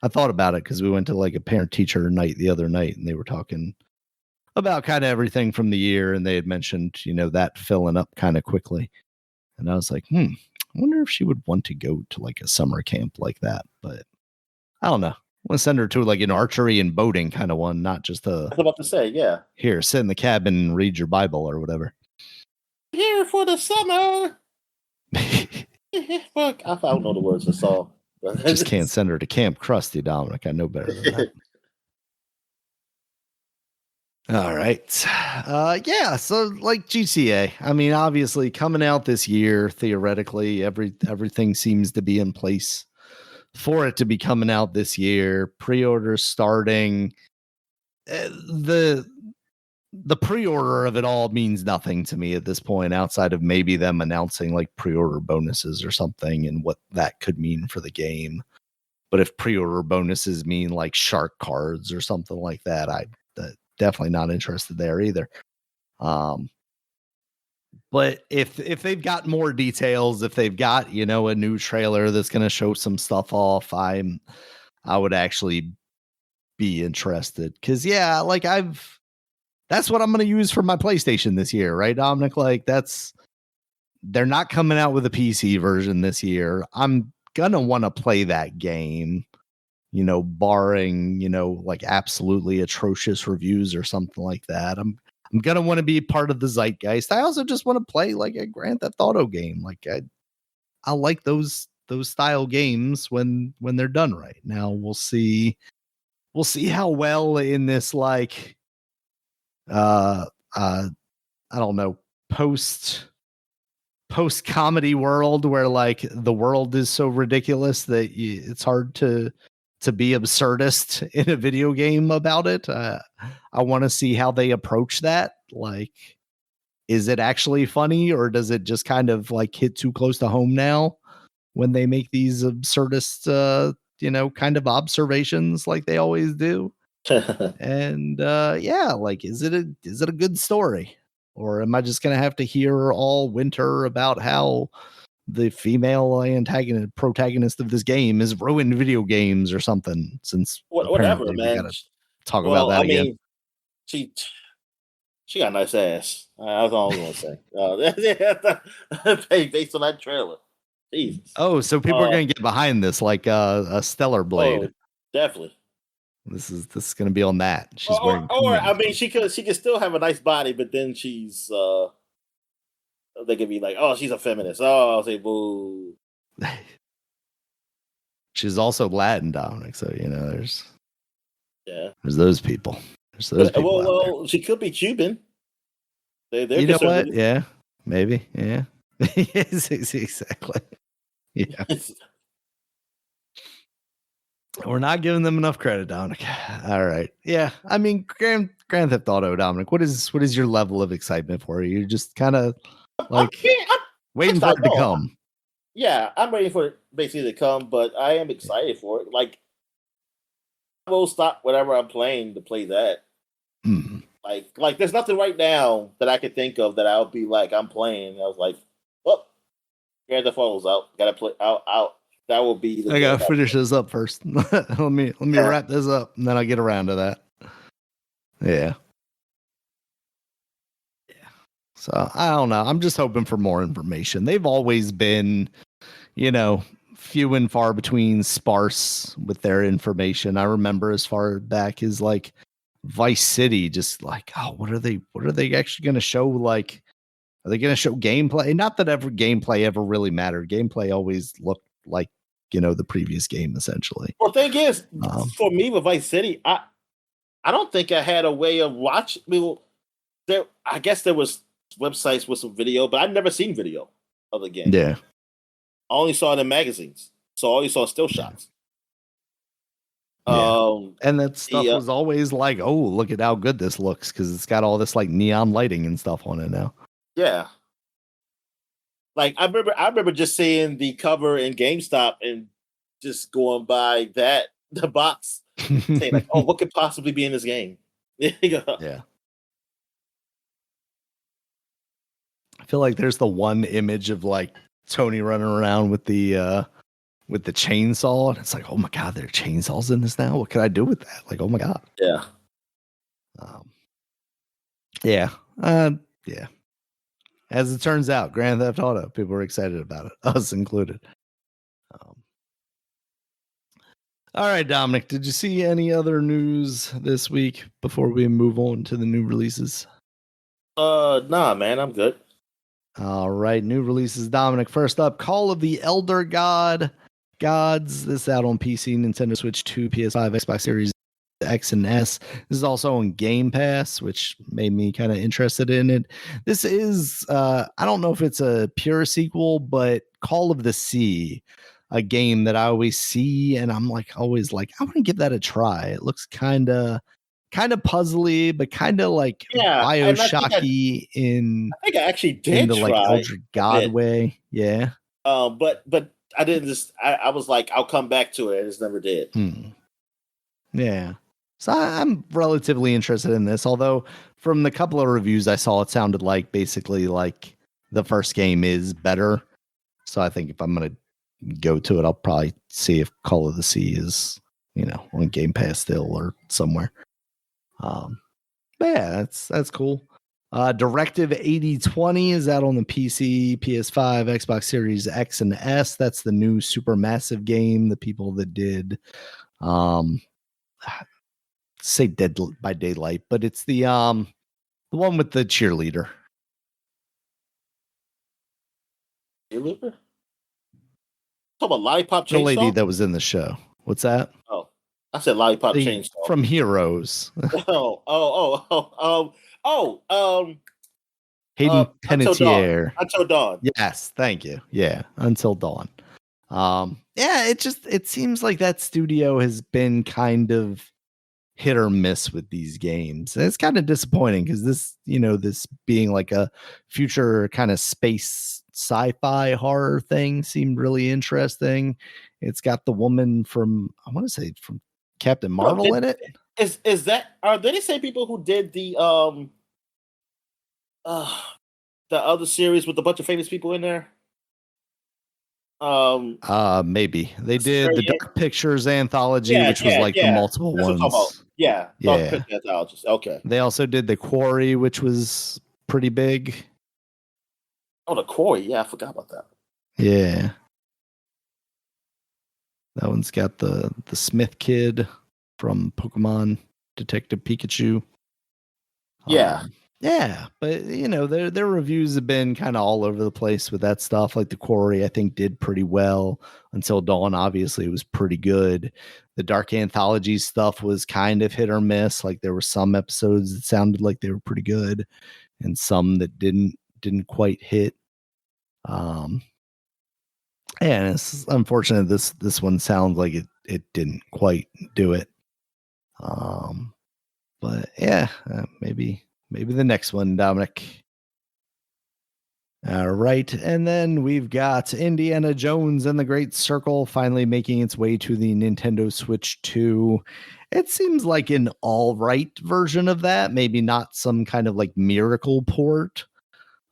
I thought about it because we went to like a parent teacher night the other night, and they were talking about kind of everything from the year, and they had mentioned, that filling up kind of quickly. And I was like, I wonder if she would want to go to like a summer camp like that. But I don't know. I want to send her to like an archery and boating kind of one, not just I was about to say, here, sit in the cabin and read your Bible or whatever. Here for the summer. Fuck, I don't know the words of the song. Just can't send her to Camp Krusty, Dominic. I know better than that. All right. So like GTA, I mean, obviously coming out this year, theoretically, everything seems to be in place for it to be coming out this year. Pre-orders starting. The pre-order of it all means nothing to me at this point, outside of maybe them announcing like pre-order bonuses or something and what that could mean for the game. But if pre-order bonuses mean like shark cards or something like that, I'm definitely not interested there either. But if they've got more details, if they've got, a new trailer that's going to show some stuff off, I would actually be interested. Cause that's what I'm going to use for my PlayStation this year, right, Dominic? Like they're not coming out with a PC version this year. I'm going to want to play that game, barring, like absolutely atrocious reviews or something like that. I'm going to want to be part of the zeitgeist. I also just want to play like a Grand Theft Auto game. Like I like those style games when they're done right. Now we'll see how well in this like I don't know, post comedy world where like the world is so ridiculous that it's hard to be absurdist in a video game about it. I want to see how they approach that. Like, is it actually funny, or does it just kind of like hit too close to home now when they make these absurdist, kind of observations like they always do? And like, is it a good story, or am I just gonna have to hear all winter about how the female protagonist of this game is ruined video games or something? Since Whatever, apparently we man. gotta talk about Well, that I again. mean, she got a nice ass. That's all I was gonna say. Based on that trailer, Jesus. Oh, so people are gonna get behind this like a Stellar Blade. Oh, definitely. This is gonna be on that. She's wearing Or I mean, she could still have a nice body, but then she's they could be like, oh, she's a feminist. Oh, I'll say boo. She's also Latin, Dominic. So there's those people. There's those people. Well, she could be Cuban. They're you know what? Yeah, maybe. Yeah. Yes, exactly. Yeah. We're not giving them enough credit, Dominic. All right. Yeah. I mean, Grand Theft Auto, Dominic. What is your level of excitement for it? You're just kind of like waiting for it to come. Yeah, I'm waiting for it basically to come, but I am excited for it. Like, I will stop whatever I'm playing to play that. Mm. Like, there's nothing right now that I could think of that I'll be like, I'm playing. I was like, well, Grand Theft Auto's out. Gotta play out. That will be. I gotta finish this up first. let me wrap this up, and then I'll get around to that. Yeah. So I don't know. I'm just hoping for more information. They've always been, few and far between, sparse with their information. I remember as far back as like Vice City, just like, oh, what are they actually going to show? Like, are they going to show gameplay? Not that gameplay ever really mattered. Gameplay always looked like, the previous game essentially. Well, thing is, for me with Vice City, I don't think I had a way of watching. I guess there was websites with some video, but I've never seen video of the game. Yeah. I only saw it in magazines. So I only saw still shots. Yeah. And that stuff was always like, oh, look at how good this looks, because it's got all this like neon lighting and stuff on it now. Yeah. Like I remember just seeing the cover in GameStop and just going by the box, saying like, oh, what could possibly be in this game? Yeah. I feel like there's the one image of like Tony running around with the chainsaw, and it's like, oh my god, there are chainsaws in this now. What can I do with that? Like, oh my god. Yeah. Yeah. Yeah. As it turns out, Grand Theft Auto, people are excited about it, us included. All right, Dominic, did you see any other news this week before we move on to the new releases? Nah, man, I'm good. All right, new releases, Dominic. First up, Call of the Elder Gods. This is out on PC, Nintendo Switch 2, PS5, Xbox Series X and S. This is also on Game Pass, which made me kind of interested in it. This is, I don't know if it's a pure sequel, but Call of the Sea, a game that I always see, and I'm like, always like, I want to give that a try. It looks kind of puzzly, but kind of like Bioshocky I think I actually did in the try, like Elder God way. Yeah. But I didn't just. I was like, I'll come back to it. I just never did. Yeah. So I'm relatively interested in this, although from the couple of reviews I saw, it sounded like basically like the first game is better. So I think if I'm going to go to it, I'll probably see if Call of the Sea is, on Game Pass still or somewhere. But yeah, that's cool. Directive 8020 is out on the PC, PS5, Xbox Series X and S. That's the new Supermassive game. The people that did, say Dead by Daylight, but it's the one with the cheerleader. Cheerleader? Talk about Lollipop Chainsaw? The lady that was in the show. What's that? Oh, I said Lollipop Chainsaw from Heroes. Hayden Panettiere. Until Dawn. Yes, thank you. Yeah, Until Dawn. Yeah, it seems like that studio has been kind of hit or miss with these games. And it's kind of disappointing because this, this being like a future kind of space sci-fi horror thing seemed really interesting. It's got the woman from, I want to say from Captain Marvel in it. Is that, are they the same people who did the other series with a bunch of famous people in there? Maybe they did the Dark Pictures anthology, which was like the multiple That's ones. Yeah, Dark Pictures anthologies. Okay. They also did the Quarry, which was pretty big. Oh, the Quarry. Yeah, I forgot about that. Yeah. That one's got the Smith kid from Pokemon Detective Pikachu. Yeah. Yeah, but their reviews have been kind of all over the place with that stuff. Like the Quarry, I think did pretty well. Until Dawn, obviously, it was pretty good. The Dark Anthology stuff was kind of hit or miss. Like there were some episodes that sounded like they were pretty good, and some that didn't quite hit. And it's unfortunate this one sounds like it didn't quite do it. But yeah, maybe the next one, Dominic. All right. And then we've got Indiana Jones and the Great Circle finally making its way to the Nintendo Switch 2. It seems like an all right version of that. Maybe not some kind of like miracle port.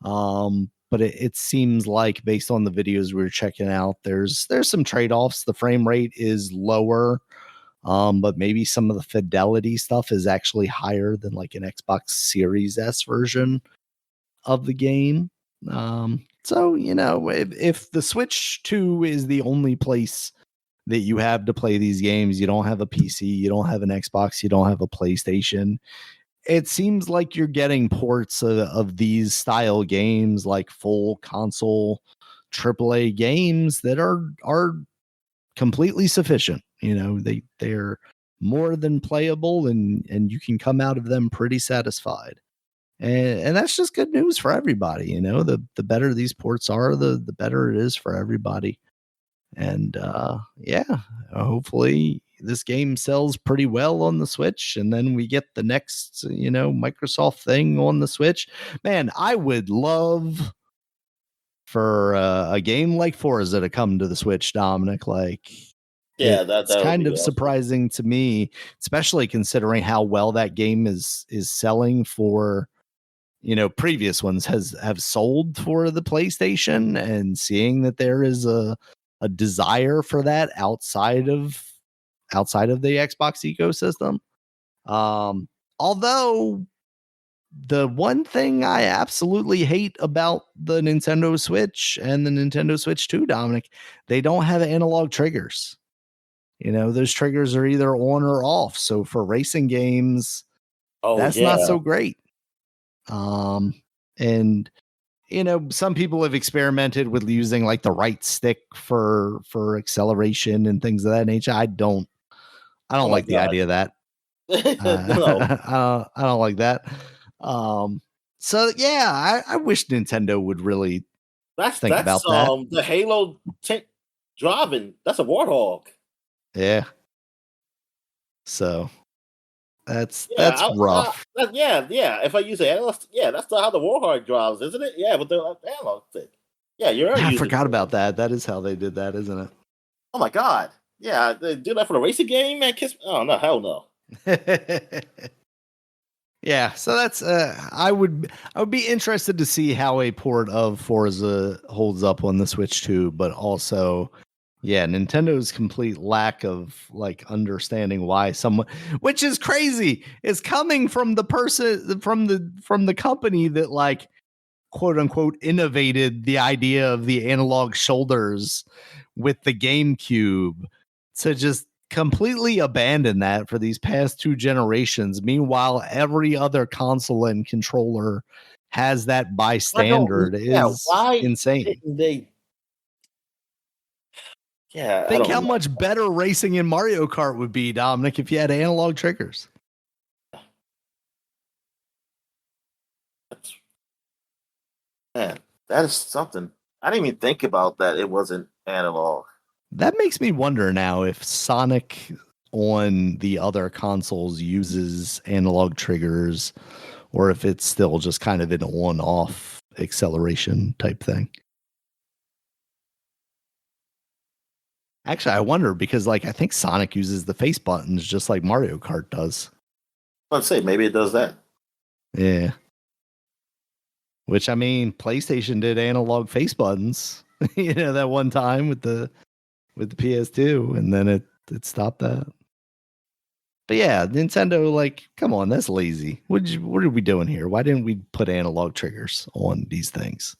But it seems like based on the videos we were checking out, there's some trade-offs. The frame rate is lower. But maybe some of the fidelity stuff is actually higher than like an Xbox Series S version of the game. So, if the Switch 2 is the only place that you have to play these games, you don't have a PC, you don't have an Xbox, you don't have a PlayStation, it seems like you're getting ports of these style games, like full console AAA games that are completely sufficient. They're more than playable, and you can come out of them pretty satisfied. And that's just good news for everybody. The better these ports are, the better it is for everybody. And hopefully this game sells pretty well on the Switch, and then we get the next, Microsoft thing on the Switch. Man, I would love for a game like Forza to come to the Switch, Dominic. Like, it's kind of surprising to me, especially considering how well that game is selling for, previous ones have sold for the PlayStation, and seeing that there is a desire for that outside of the Xbox ecosystem. Although the one thing I absolutely hate about the Nintendo Switch and the Nintendo Switch 2, Dominic, they don't have analog triggers. Those triggers are either on or off. So for racing games, that's not so great. And some people have experimented with using like the right stick for acceleration and things of that nature. I don't like the idea of that. I don't like that. So yeah, I wish Nintendo would really think about that. The Halo driving. That's a Warthog. Yeah. So that's rough. Yeah. If I use an analog, that's how the Warthog drives, isn't it? Yeah, with the analog stick. Yeah, I forgot about that. That is how they did that, isn't it? Oh my god. Yeah, they do that for the racing game, man. Oh no, hell no. Yeah, so that's I would be interested to see how a port of Forza holds up on the Switch 2, but also Nintendo's complete lack of like understanding why someone, which is crazy, is coming from the person from the company that like quote unquote innovated the idea of the analog shoulders with the GameCube, to just completely abandon that for these past 2 generations. Meanwhile, every other console and controller has that by standard. Is insane. Think how much better racing in Mario Kart would be, Dominic, if you had analog triggers. Man, that is something. I didn't even think about that. It wasn't analog. That makes me wonder now if Sonic on the other consoles uses analog triggers, or if it's still just kind of an on-off acceleration type thing. Actually, I wonder because like I think Sonic uses the face buttons just like Mario Kart does. Let's say maybe it does that. Yeah. Which I mean, PlayStation did analog face buttons, that one time with the PS2, and then it stopped that. But yeah, Nintendo, like, come on, that's lazy. What are we doing here? Why didn't we put analog triggers on these things?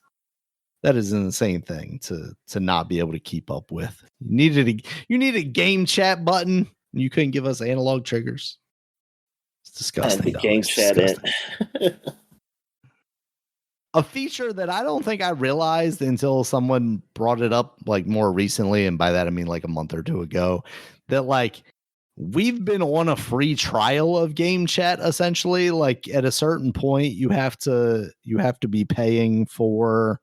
That is an insane thing to not be able to keep up with. You need a game chat button. You couldn't give us analog triggers. It's disgusting. The game chat in. A feature that I don't think I realized until someone brought it up like more recently, and by that I mean like a month or two ago, that like we've been on a free trial of game chat essentially. Like at a certain point you have to be paying for,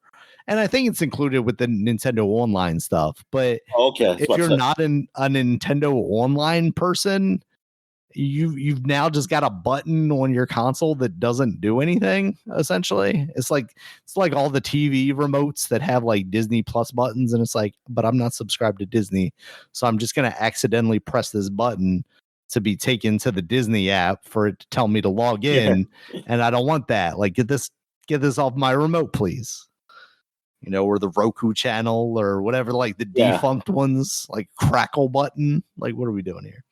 and I think it's included with the Nintendo Online stuff, but okay, if you're not a Nintendo Online person, you've now just got a button on your console that doesn't do anything. Essentially, it's like all the TV remotes that have like Disney Plus buttons, and it's like, but I'm not subscribed to Disney, so I'm just gonna accidentally press this button to be taken to the Disney app for it to tell me to log in, and I don't want that. Like, get this off my remote, please. Or the Roku channel or whatever, like the defunct ones, like Crackle button. Like, what are we doing here?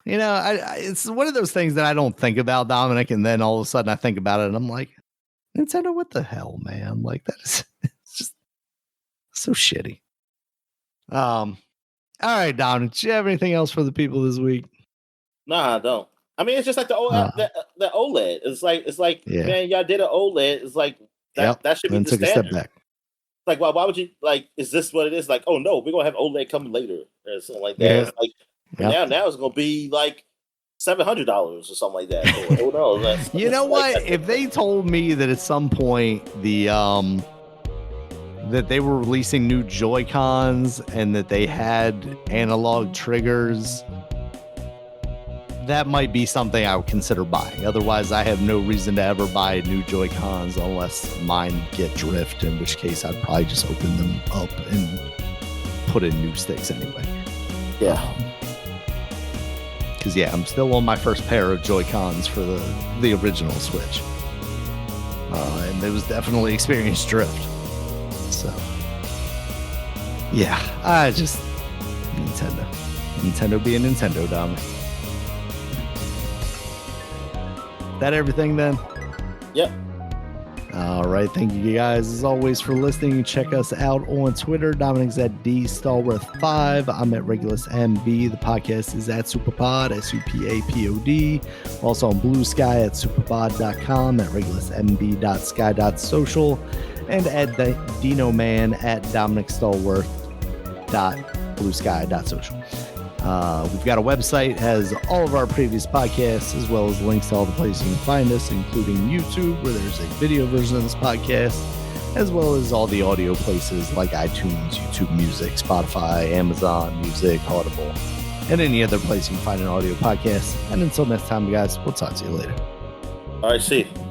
It's one of those things that I don't think about, Dominic, and then all of a sudden I think about it and I'm like, Nintendo, what the hell, man? Like, that is it's just so shitty. All right, Dominic, do you have anything else for the people this week? Nah, I don't. I mean, it's just like the OLED. It's like man, y'all did an OLED. It's like that should be the standard. A step back. Like, why would you, like, is this what it is? Like, oh no, we're gonna have OLED coming later or something like that. Yeah. It's like now it's gonna be like $700 or something like that. Who knows? You know what? If they told me that at some point that they were releasing new Joy-Cons and that they had analog triggers, that might be something I would consider buying. Otherwise, I have no reason to ever buy new Joy-Cons unless mine get drift, in which case I'd probably just open them up and put in new sticks anyway. Yeah. Because, I'm still on my first pair of Joy-Cons for the original Switch. And it was definitely experienced drift. So, I just... Nintendo being Nintendo, Dominic. That everything then? Yep. All right. Thank you guys as always for listening. Check us out on Twitter. Dominic's at DStallworth5. I'm at RegulusMB. The podcast is at SupaPod, SupaPod. Also on Blue Sky at SupaPod.com, at RegulusMB.sky.social, and at DinoMan at DominicStallworth.bluesky.social. We've got a website, has all of our previous podcasts, as well as links to all the places you can find us, including YouTube, where there's a video version of this podcast, as well as all the audio places like iTunes, YouTube Music, Spotify, Amazon Music, Audible, and any other place you can find an audio podcast. And until next time, guys, we'll talk to you later. All right, see you.